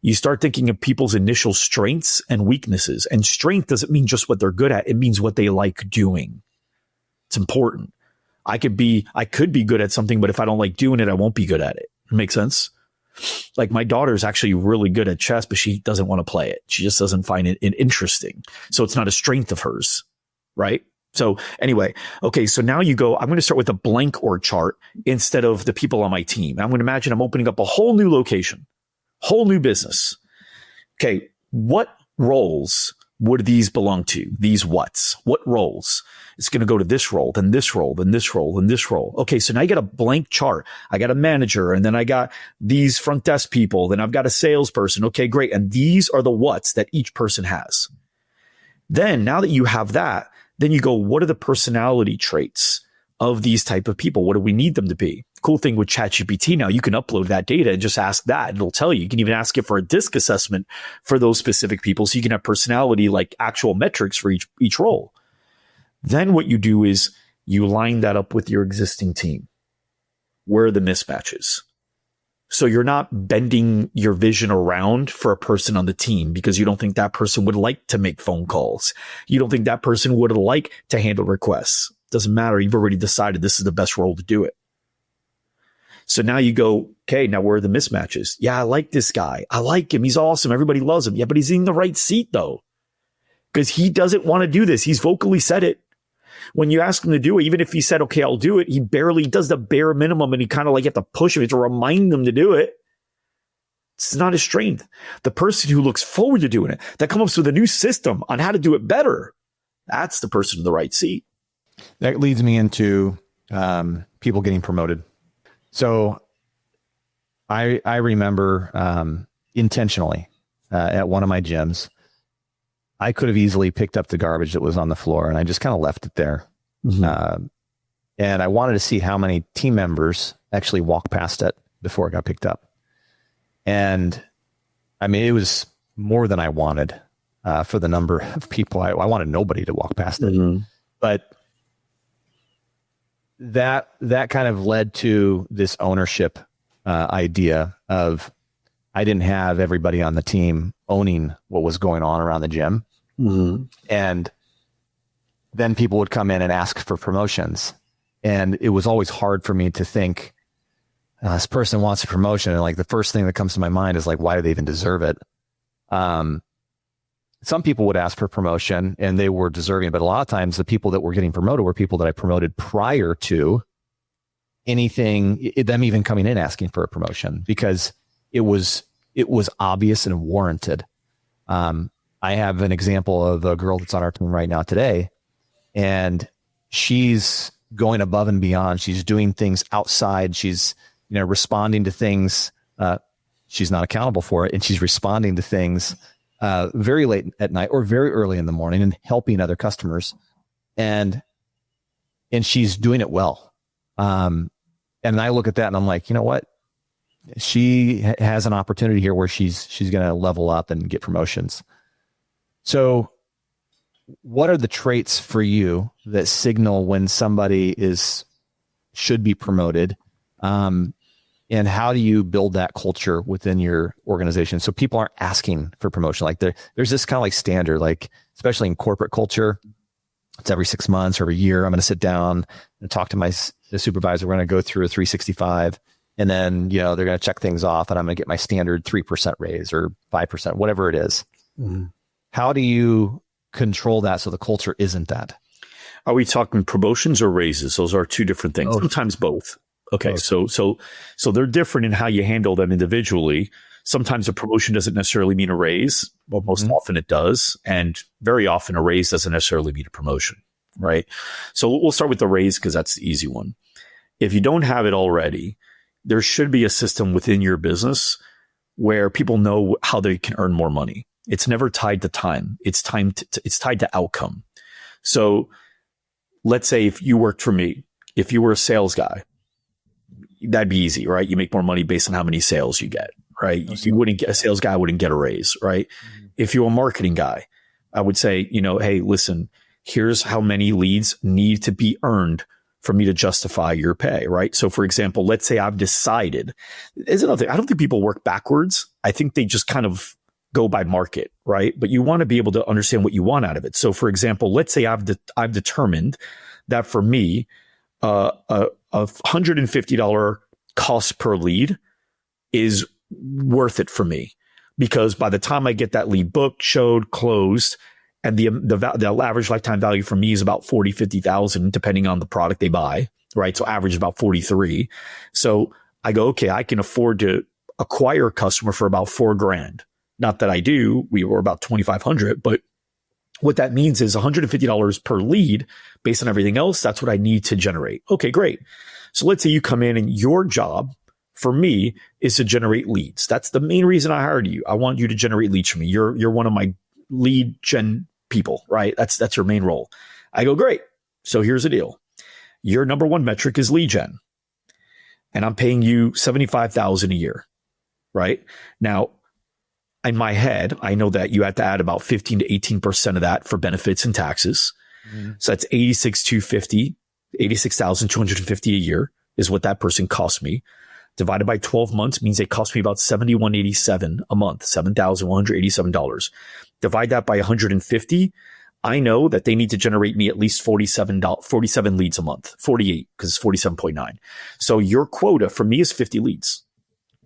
You start thinking of people's initial strengths and weaknesses. And strength doesn't mean just what they're good at. It means what they like doing. It's important. I could be good at something, but if I don't like doing it, I won't be good at it. Make sense? Like my daughter's actually really good at chess, but she doesn't want to play it. She just doesn't find it interesting. So it's not a strength of hers, right? So anyway, okay, so now you go, I'm going to start with a blank org chart instead of the people on my team. I'm going to imagine I'm opening up a whole new location, whole new business. Okay, what roles would these belong to? These whats? What roles? It's going to go to this role, then this role, then this role, then this role. Okay, so now you got a blank chart. I got a manager, and then I got these front desk people, then I've got a salesperson. Okay, great. And these are the whats that each person has. Then now that you have that, then you go, what are the personality traits of these type of people? What do we need them to be? Cool thing with ChatGPT now, you can upload that data and just ask that, and it'll tell you. You can even ask it for a DISC assessment for those specific people, so you can have personality, like actual metrics for each role. Then what you do is you line that up with your existing team. Where are the mismatches? So you're not bending your vision around for a person on the team because you don't think that person would like to make phone calls. You don't think that person would like to handle requests. Doesn't matter. You've already decided this is the best role to do it. So now you go, okay, now where are the mismatches? Yeah, I like this guy. I like him. He's awesome. Everybody loves him. Yeah, but he's in the right seat though, because he doesn't want to do this. He's vocally said it. When you ask him to do it, even if he said, okay, I'll do it, he barely does the bare minimum, and he kind of like you have to push him to remind them to do it. It's not his strength. The person who looks forward to doing it, that comes up with a new system on how to do it better, that's the person in the right seat. That leads me into people getting promoted. So I remember intentionally at one of my gyms, I could have easily picked up the garbage that was on the floor, and I just kind of left it there. Mm-hmm. And I wanted to see how many team members actually walked past it before it got picked up. And I mean, it was more than I wanted for the number of people. I wanted nobody to walk past it. Mm-hmm. But that kind of led to this ownership idea of, I didn't have everybody on the team owning what was going on around the gym. Mm-hmm. And then people would come in and ask for promotions. And it was always hard for me to think, this person wants a promotion. And like the first thing that comes to my mind is like, why do they even deserve it? Some people would ask for promotion and they were deserving, but a lot of times the people that were getting promoted were people that I promoted prior to them even coming in asking for a promotion, because it was obvious and warranted. I have an example of a girl that's on our team right now today, and she's going above and beyond. She's doing things outside. She's, responding to things. She's not accountable for it. And she's responding to things very late at night or very early in the morning and helping other customers. And she's doing it well. And I look at that and I'm like, you know what? She has an opportunity here where she's going to level up and get promotions. So what are the traits for you that signal when somebody should be promoted? And how do you build that culture within your organization so people aren't asking for promotion? Like there's this kind of like standard, like especially in corporate culture, it's every 6 months or every year. I'm going to sit down and talk to the supervisor. We're going to go through a 365. And then, they're going to check things off and I'm going to get my standard 3% raise or 5%, whatever it is. Mm-hmm. How do you control that so the culture isn't that? Are we talking promotions or raises? Those are two different things. Sometimes both. Okay. Both. So they're different in how you handle them individually. Sometimes a promotion doesn't necessarily mean a raise. Well, most often it does. And very often a raise doesn't necessarily mean a promotion, right? So we'll start with the raise because that's the easy one. If you don't have it already, there should be a system within your business where people know how they can earn more money. It's never tied to time. It's it's tied to outcome. So let's say if you worked for me, if you were a sales guy, that'd be easy, right? You make more money based on how many sales you get, right? You wouldn't get a sales guy wouldn't get a raise, right? Mm-hmm. If you're a marketing guy, I would say, hey, listen, here's how many leads need to be earned for me to justify your pay, right? So for example, let's say I've decided, there's another thing. I don't think people work backwards. I think they just kind of go by market, right? But you want to be able to understand what you want out of it. So for example, let's say I've determined that for me, a $150 cost per lead is worth it for me, because by the time I get that lead booked, showed, closed, and the average lifetime value for me is about 40, 50,000, depending on the product they buy, right? So average about 43. So I go, okay, I can afford to acquire a customer for about $4,000. Not that I do, we were about 2,500, but what that means is $150 per lead based on everything else. That's what I need to generate. Okay, great. So let's say you come in and your job for me is to generate leads. That's the main reason I hired you. I want you to generate leads for me. You're one of my lead gen people, right? That's your main role. I go, great. So here's the deal. Your number one metric is lead gen. And I'm paying you $75,000 a year, right? Now, in my head, I know that you have to add about 15 to 18% of that for benefits and taxes. Mm-hmm. So that's $86,250 a year is what that person costs me. Divided by 12 months means they cost me about $7,187 a month, $7,187. Divide that by 150. I know that they need to generate me at least 47 leads a month, 48 because it's 47.9. So your quota for me is 50 leads.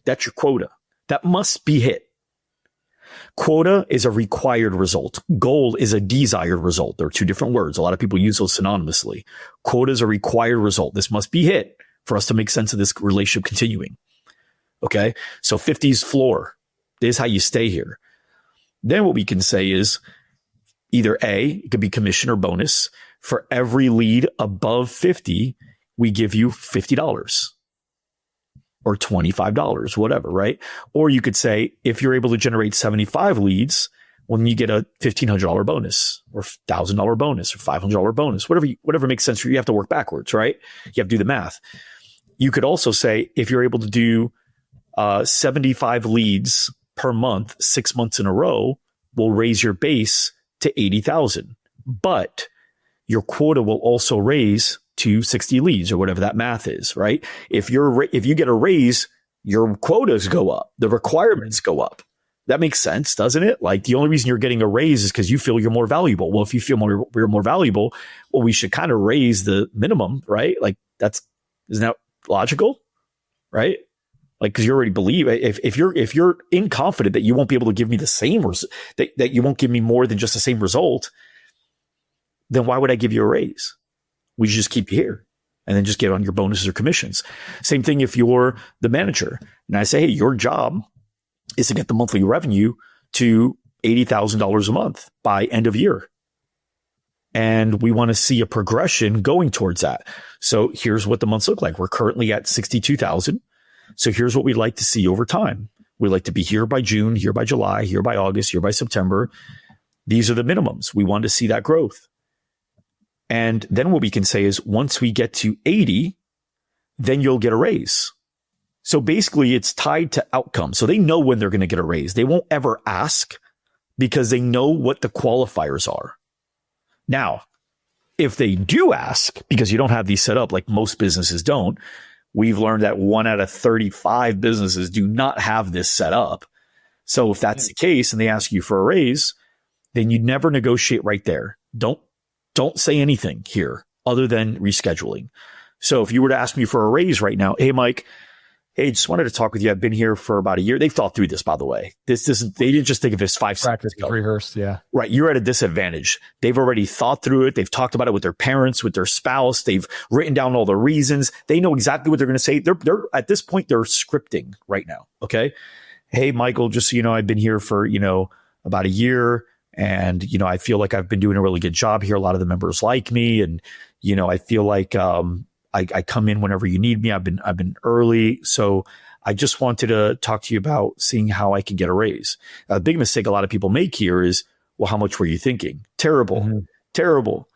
That's your quota. That must be hit. Quota is a required result. Goal is a desired result. They're two different words. A lot of people use those synonymously. Quota is a required result. This must be hit for us to make sense of this relationship continuing. Okay. So 50 is floor. This is how you stay here. Then what we can say is either A, it could be commission or bonus. For every lead above 50, we give you $50. Or $25, whatever, right? Or you could say, if you're able to generate 75 leads, well, then you get a $1,500 bonus or $1,000 bonus or $500 bonus, whatever makes sense for you. You have to work backwards, right? You have to do the math. You could also say, if you're able to do 75 leads per month, 6 months in a row, we'll raise your base to 80,000. But your quota will also raise to 60 leads or whatever that math is, right? If you get a raise, your quotas go up, the requirements go up. That makes sense, doesn't it? Like the only reason you're getting a raise is because you feel you're more valuable. Well, if you feel you're more valuable, well, we should kind of raise the minimum, right? Like isn't that logical, right? Like, because you already believe if you're confident that you won't be able to give me the same that you won't give me more than just the same result, then why would I give you a raise? We should just keep you here and then just get on your bonuses or commissions. Same thing if you're the manager and I say, hey, your job is to get the monthly revenue to $80,000 a month by end of year. And we want to see a progression going towards that. So here's what the months look like. We're currently at 62,000. So here's what we'd like to see over time. We'd like to be here by June, here by July, here by August, here by September. These are the minimums. We want to see that growth. And then what we can say is once we get to 80, then you'll get a raise. So basically it's tied to outcome. So they know when they're going to get a raise. They won't ever ask because they know what the qualifiers are. Now, if they do ask, because you don't have these set up like most businesses don't, we've learned that 1 out of 35 businesses do not have this set up. So if that's the case and they ask you for a raise, then you never negotiate right there. Don't say anything here other than rescheduling. So if you were to ask me for a raise right now, hey, Mike, hey, just wanted to talk with you. I've been here for about a year. They've thought through this, by the way. They didn't just think of this 5 seconds ago. Rehearsed, yeah. Right. You're at a disadvantage. They've already thought through it. They've talked about it with their parents, with their spouse. They've written down all the reasons. They know exactly what they're going to say. They're at this point, they're scripting right now. Okay. Hey, Michael, just so you know, I've been here for, about a year. And, I feel like I've been doing a really good job here. A lot of the members like me. And, I feel like I come in whenever you need me. I've been early. So I just wanted to talk to you about seeing how I can get a raise. A big mistake a lot of people make here is, well, how much were you thinking? Terrible, terrible,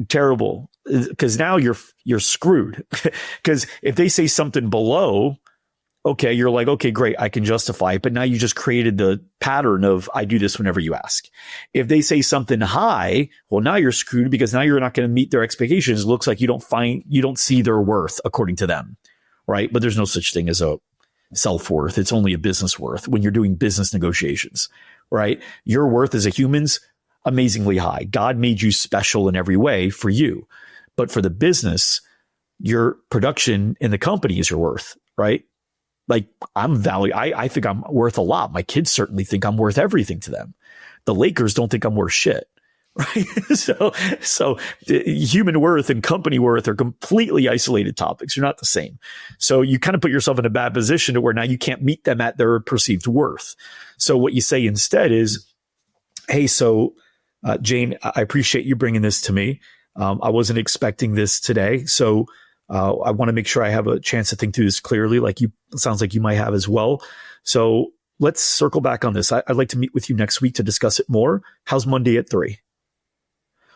terrible. because now you're screwed. Because if they say something below, okay, you're like, okay, great, I can justify it. But now you just created the pattern of I do this whenever you ask. If they say something high, well, now you're screwed because now you're not going to meet their expectations. It looks like you don't see their worth according to them, right? But there's no such thing as a self-worth. It's only a business worth when you're doing business negotiations, right? Your worth as a human's amazingly high. God made you special in every way for you. But for the business, your production in the company is your worth, right? Like I think I'm worth a lot. My kids certainly think I'm worth everything to them. The Lakers don't think I'm worth shit, right? So human worth and company worth are completely isolated topics. You're not the same. So you kind of put yourself in a bad position to where now you can't meet them at their perceived worth. So what you say instead is, hey, so Jane, I appreciate you bringing this to me. I wasn't expecting this today. So I want to make sure I have a chance to think through this clearly. It sounds like you might have as well. So let's circle back on this. I'd like to meet with you next week to discuss it more. How's Monday at 3?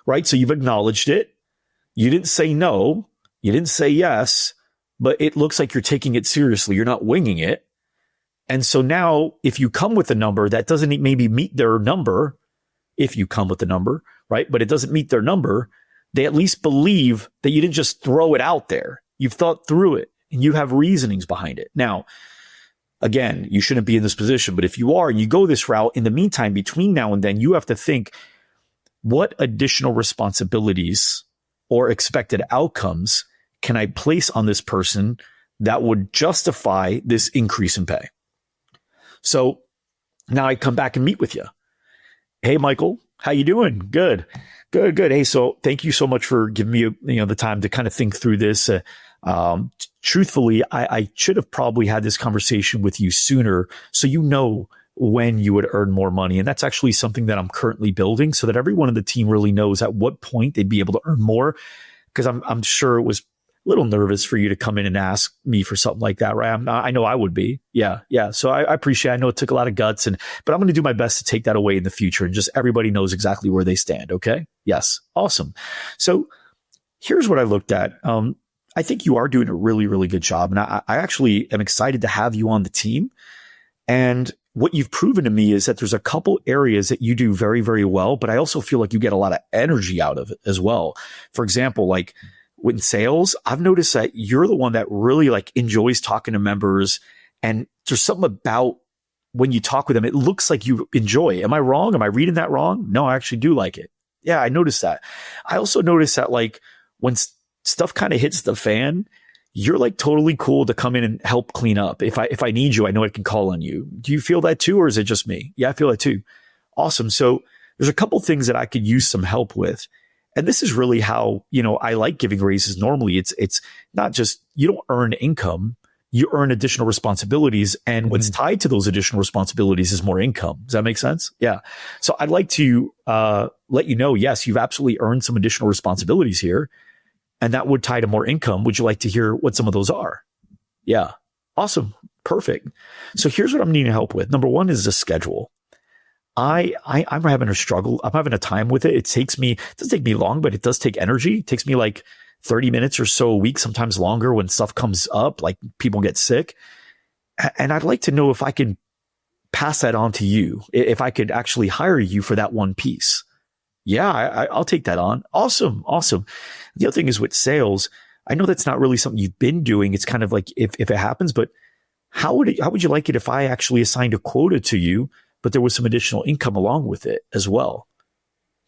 Right? So you've acknowledged it. You didn't say no. You didn't say yes, but it looks like you're taking it seriously. You're not winging it. And so now if you come with a number that doesn't maybe meet their number, if you come with a number, right? But it doesn't meet their number, they at least believe that you didn't just throw it out there. You've thought through it and you have reasonings behind it. Now, again, you shouldn't be in this position, but if you are and you go this route, in the meantime, between now and then, you have to think, what additional responsibilities or expected outcomes can I place on this person that would justify this increase in pay? So now I come back and meet with you. Hey, Michael, how you doing? Good. Hey, so thank you so much for giving me the time to kind of think through this. Truthfully, I should have probably had this conversation with you sooner, so when you would earn more money. And that's actually something that I'm currently building so that everyone in the team really knows at what point they'd be able to earn more. Because I'm sure it was a little nervous for you to come in and ask me for something like that, right? I know I would be. Yeah. So I appreciate it. I know it took a lot of guts, but I'm going to do my best to take that away in the future and just everybody knows exactly where they stand. Okay. Yes. Awesome. So here's what I looked at. I think you are doing a really, really good job. And I actually am excited to have you on the team. And what you've proven to me is that there's a couple areas that you do very, very well, but I also feel like you get a lot of energy out of it as well. For example, like with sales, I've noticed that you're the one that really enjoys talking to members. And there's something about when you talk with them, it looks like you enjoy. Am I wrong? Am I reading that wrong? No, I actually do like it. Yeah, I noticed that. I also noticed that when stuff kind of hits the fan, you're totally cool to come in and help clean up. If I need you, I know I can call on you. Do you feel that too, or is it just me? Yeah, I feel that too. Awesome. So there's a couple things that I could use some help with. And this is really how, I like giving raises. Normally it's not just, you don't earn income, you earn additional responsibilities. And what's tied to those additional responsibilities is more income. Does that make sense? Yeah. So I'd like to let you know, yes, you've absolutely earned some additional responsibilities here. And that would tie to more income. Would you like to hear what some of those are? Yeah. Awesome. Perfect. So here's what I'm needing help with. Number one is the schedule. I'm having a struggle. I'm having a time with it. It doesn't take me long, but it does take energy. It takes me 30 minutes or so a week, sometimes longer when stuff comes up, like people get sick. And I'd like to know if I can pass that on to you, if I could actually hire you for that one piece. Yeah, I'll take that on. Awesome. The other thing is with sales, I know that's not really something you've been doing. It's kind of like if it happens, but how would you like it if I actually assigned a quota to you, but there was some additional income along with it as well?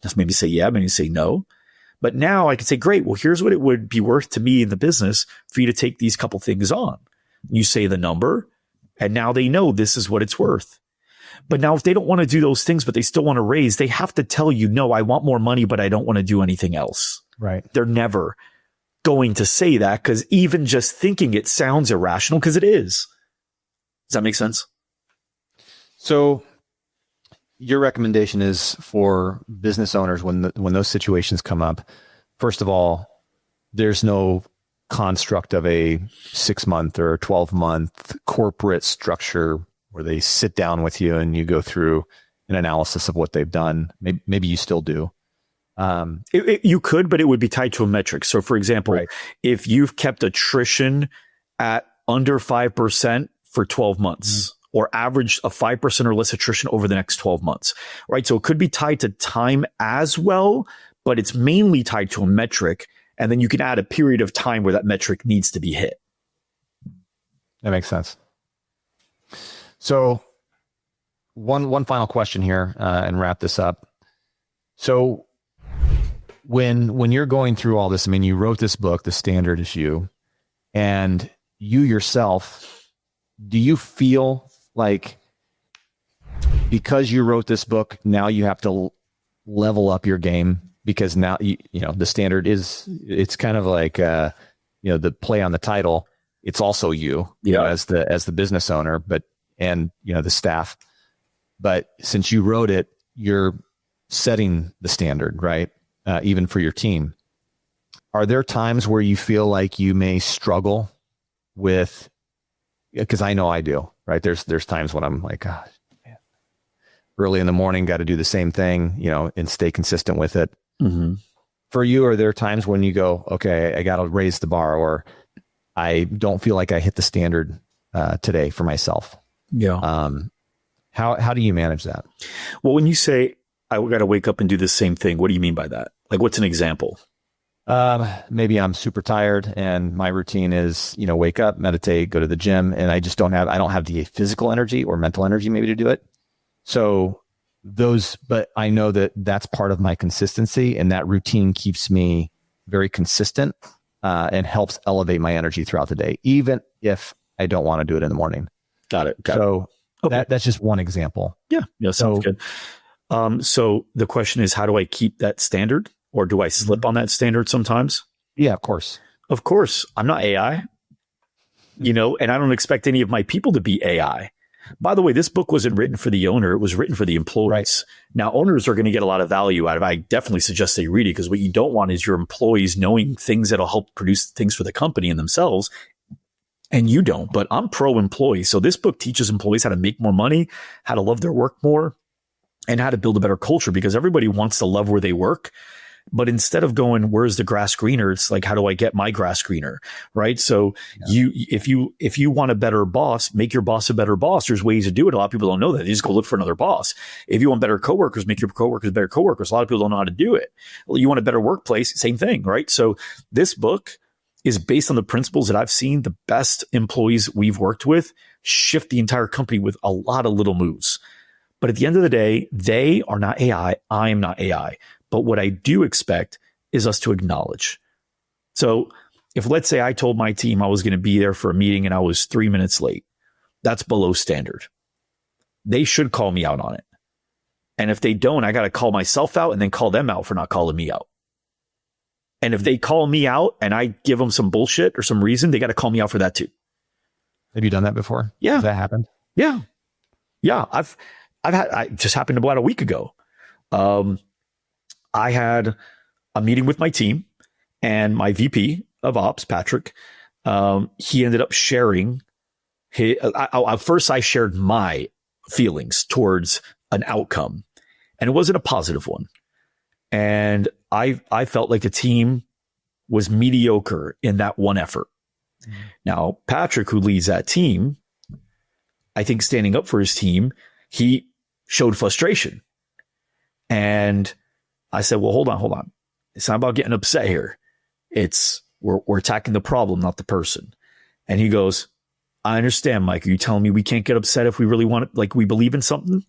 Just maybe say yeah, maybe say no. But now I can say, great, well, here's what it would be worth to me in the business for you to take these couple things on. You say the number, and now they know this is what it's worth. But now if they don't want to do those things, but they still want to raise, they have to tell you, no, I want more money, but I don't want to do anything else. Right. They're never going to say that because even just thinking it sounds irrational because it is. Does that make sense? So your recommendation is for business owners when those situations come up, first of all, there's no construct of a 6-month or 12-month corporate structure where they sit down with you and you go through an analysis of what they've done. Maybe you still do. You could, but it would be tied to a metric. So for example, Right. if you've kept attrition at under 5% for 12 months, or averaged a 5% or less attrition over the next 12 months, right? So it could be tied to time as well, but it's mainly tied to a metric. And then you can add a period of time where that metric needs to be hit. That makes sense. So one final question here, and wrap this up. So when you're going through all this, I mean, you wrote this book, The Standard is You, and you yourself, do you feel like because you wrote this book, now you have to level up your game? Because now, you know, the standard is, it's kind of like, you know, the play on the title. It's also you know, as the business owner, and you know, the staff. But since you wrote it, you're setting the standard, right? Even for your team. Are there times where you feel like you may struggle with, because I know I do, right? There's times when I'm like, gosh, man, early in the morning, got to do the same thing, you know, and stay consistent with it. Mm-hmm. For you, are there times when you go, okay, I got to raise the bar, or I don't feel like I hit the standard today for myself? Yeah. How do you manage that? Well, when you say I got to wake up and do the same thing, what do you mean by that? Like, what's an example? Maybe I'm super tired and my routine is, you know, wake up, meditate, go to the gym, and I don't have the physical energy or mental energy maybe to do it. So but I know that that's part of my consistency, and that routine keeps me very consistent, and helps elevate my energy throughout the day, even if I don't want to do it in the morning. Got it. Okay. That's just one example. Yeah. Sounds good. So the question is, how do I keep that standard, or do I slip on that standard sometimes? Yeah, of course. Of course. I'm not AI, you know, and I don't expect any of my people to be AI. By the way, this book wasn't written for the owner. It was written for the employees. Right. Now, owners are going to get a lot of value out of it. I definitely suggest they read it, because what you don't want is your employees knowing things that'll help produce things for the company and themselves. And you don't, but I'm pro employee. So this book teaches employees how to make more money, how to love their work more, and how to build a better culture, because everybody wants to love where they work. But instead of going, where's the grass greener? It's like, how do I get my grass greener? Right. So if you want a better boss, make your boss a better boss. There's ways to do it. A lot of people don't know that. They just go look for another boss. If you want better coworkers, make your coworkers better coworkers. A lot of people don't know how to do it. Well, you want a better workplace, same thing. Right. So this book is based on the principles that I've seen the best employees we've worked with shift the entire company with a lot of little moves. But at the end of the day, they are not AI. I am not AI. But what I do expect is us to acknowledge. So if, let's say, I told my team I was going to be there for a meeting and I was 3 minutes late, that's below standard. They should call me out on it. And if they don't, I got to call myself out and then call them out for not calling me out. And if they call me out and I give them some bullshit or some reason, they got to call me out for that too. Have you done that before? Yeah. Has that happened? Yeah. Yeah. I just happened about a week ago. I had a meeting with my team, and my VP of ops, Patrick, he ended up sharing first I shared my feelings towards an outcome, and it wasn't a positive one. And I felt like the team was mediocre in that one effort. Mm-hmm. Now, Patrick, who leads that team, I think standing up for his team, he showed frustration. And I said, well, hold on. It's not about getting upset here. We're attacking the problem, not the person. And he goes, I understand, Mike. Are you telling me we can't get upset if we really want it, like we believe in something?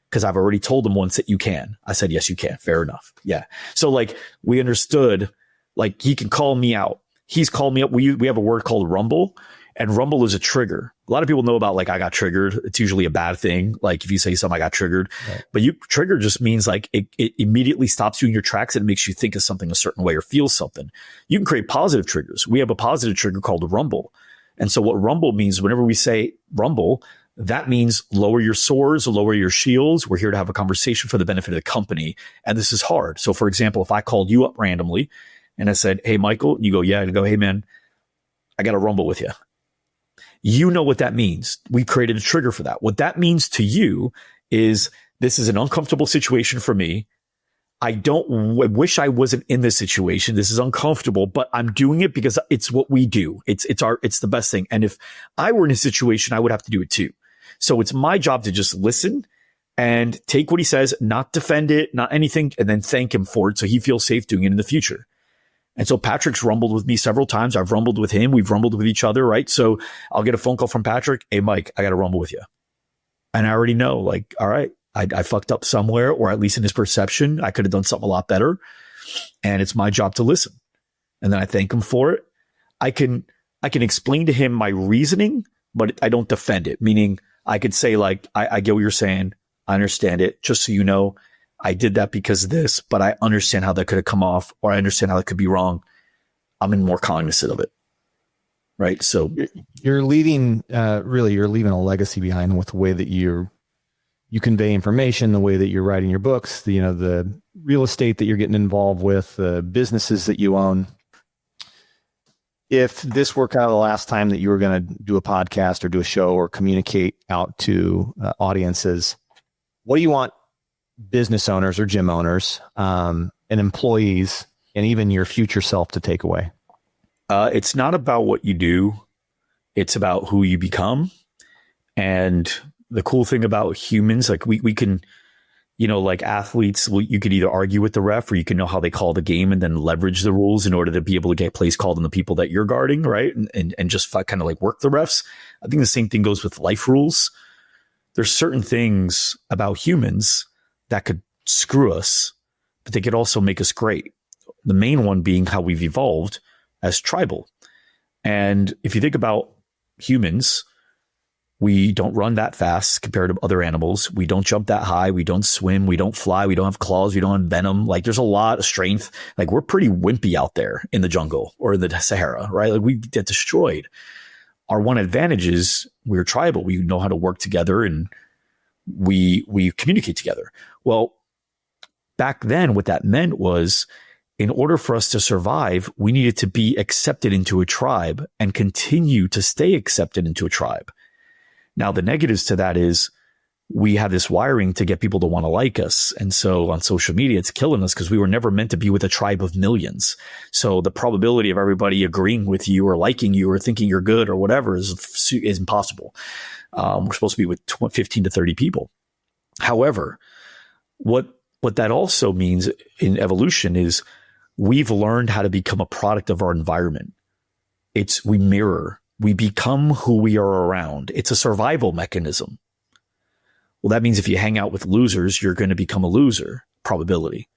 Because I've already told him once that you can. I said, yes, you can. Fair enough. Yeah. So like we understood, like he can call me out. He's called me up. We have a word called rumble, and rumble is a trigger. A lot of people know about like I got triggered. It's usually a bad thing. Like if you say something, I got triggered, right. But trigger just means like it immediately stops you in your tracks and it makes you think of something a certain way or feel something. You can create positive triggers. We have a positive trigger called rumble. And so what rumble means, whenever we say rumble, that means lower your swords, lower your shields. We're here to have a conversation for the benefit of the company. And this is hard. So for example, if I called you up randomly and I said, hey, Michael, and you go, yeah, and I go, hey, man, I got to rumble with you. You know what that means. We created a trigger for that. What that means to you is this is an uncomfortable situation for me. I wish I wasn't in this situation. This is uncomfortable, but I'm doing it because it's what we do. It's the best thing. And if I were in a situation, I would have to do it too. So it's my job to just listen and take what he says, not defend it, not anything, and then thank him for it so he feels safe doing it in the future. And so Patrick's rumbled with me several times. I've rumbled with him. We've rumbled with each other, right? So I'll get a phone call from Patrick. Hey, Mike, I got to rumble with you. And I already know, like, all right, I fucked up somewhere, or at least in his perception, I could have done something a lot better. And it's my job to listen. And then I thank him for it. I can explain to him my reasoning, but I don't defend it. Meaning I could say, like, I get what you're saying. I understand it. Just so you know, I did that because of this, but I understand how that could have come off, or I understand how that could be wrong. I'm more cognizant of it. Right. So you're leaving, you're leaving a legacy behind with the way that you convey information, the way that you're writing your books, the real estate that you're getting involved with, the businesses that you own. If this were kind of the last time that you were going to do a podcast or do a show or communicate out to audiences, what do you want business owners or gym owners and employees and even your future self to take away? It's not about what you do. It's about who you become. And the cool thing about humans, like we can, like athletes, you could either argue with the ref, or you can know how they call the game and then leverage the rules in order to be able to get plays called on the people that you're guarding, right? And just kind of like work the refs. I think the same thing goes with life rules. There's certain things about humans that could screw us, but they could also make us great. The main one being how we've evolved as tribal. And if you think about humans, we don't run that fast compared to other animals. We don't jump that high. We don't swim. We don't fly. We don't have claws. We don't have venom. Like, there's a lot of strength. Like, we're pretty wimpy out there in the jungle or in the Sahara, right? Like, we get destroyed. Our one advantage is we're tribal. We know how to work together and we communicate together. Well, back then, what that meant was, in order for us to survive, we needed to be accepted into a tribe and continue to stay accepted into a tribe. Now, the negatives to that is we have this wiring to get people to want to like us. And so on social media, it's killing us because we were never meant to be with a tribe of millions. So the probability of everybody agreeing with you or liking you or thinking you're good or whatever is impossible. We're supposed to be with 15 to 30 people. However, what that also means in evolution is we've learned how to become a product of our environment. We mirror. We become who we are around. It's a survival mechanism. Well, that means if you hang out with losers, you're going to become a loser, probability.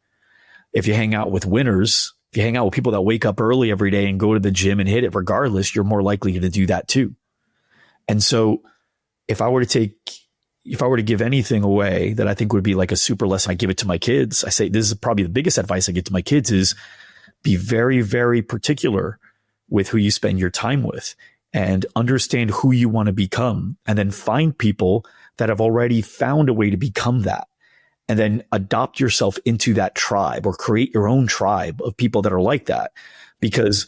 If you hang out with winners, if you hang out with people that wake up early every day and go to the gym and hit it regardless, you're more likely to do that too. And so if I were to give anything away that I think would be like a super lesson, I give it to my kids. I say, this is probably the biggest advice I give to my kids is be very, very particular with who you spend your time with and understand who you want to become, and then find people that have already found a way to become that, and then adopt yourself into that tribe or create your own tribe of people that are like that. Because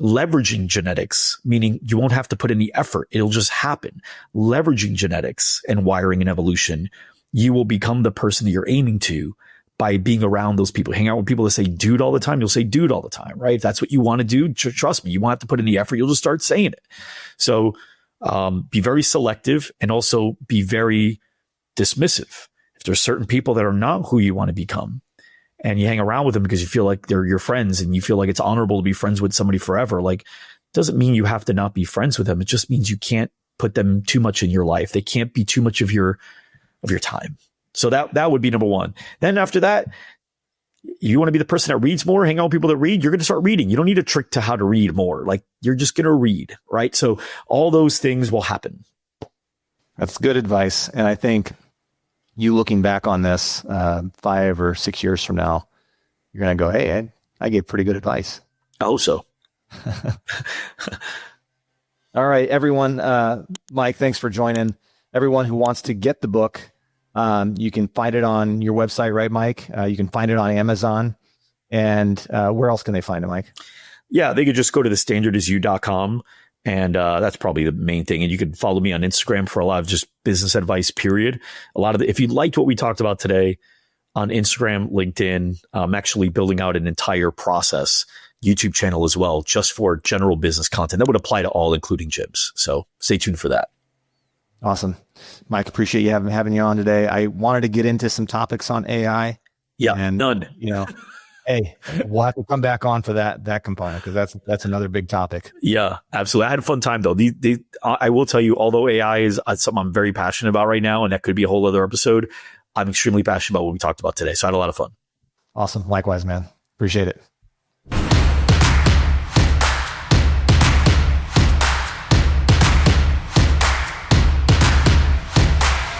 leveraging genetics, meaning you won't have to put any effort, it'll just happen. Leveraging genetics and wiring and evolution, you will become the person that you're aiming to by being around those people. Hang out with people that say dude all the time, you'll say dude all the time, right? If that's what you want to do, trust me, you won't have to put any effort, you'll just start saying it. So be very selective and also be very dismissive. If there's certain people that are not who you want to become, and you hang around with them because you feel like they're your friends and you feel like it's honorable to be friends with somebody forever, like, doesn't mean you have to not be friends with them. It just means you can't put them too much in your life. They can't be too much of your time. So that would be number one. Then after that, you want to be the person that reads more, hang out with people that read, you're going to start reading. You don't need a trick to how to read more. Like, you're just going to read, right? So all those things will happen. That's good advice. And I think you looking back on this 5 or 6 years from now, you're going to go, hey, I gave pretty good advice. I hope so. All right, everyone. Mike, thanks for joining. Everyone who wants to get the book, you can find it on your website, right, Mike? You can find it on Amazon. And where else can they find it, Mike? Yeah, they could just go to thestandardisyou.com. And that's probably the main thing. And you can follow me on Instagram for a lot of just business advice, period. If you liked what we talked about today, on Instagram, LinkedIn. I'm actually building out an entire process YouTube channel as well, just for general business content that would apply to all, including gyms. So stay tuned for that. Awesome. Mike, appreciate you having you on today. I wanted to get into some topics on AI. Yeah, and none. Hey, we'll have to come back on for that component, because that's another big topic. Yeah, absolutely. I had a fun time though. I will tell you, although AI is something I'm very passionate about right now, and that could be a whole other episode, I'm extremely passionate about what we talked about today. So I had a lot of fun. Awesome. Likewise, man. Appreciate it.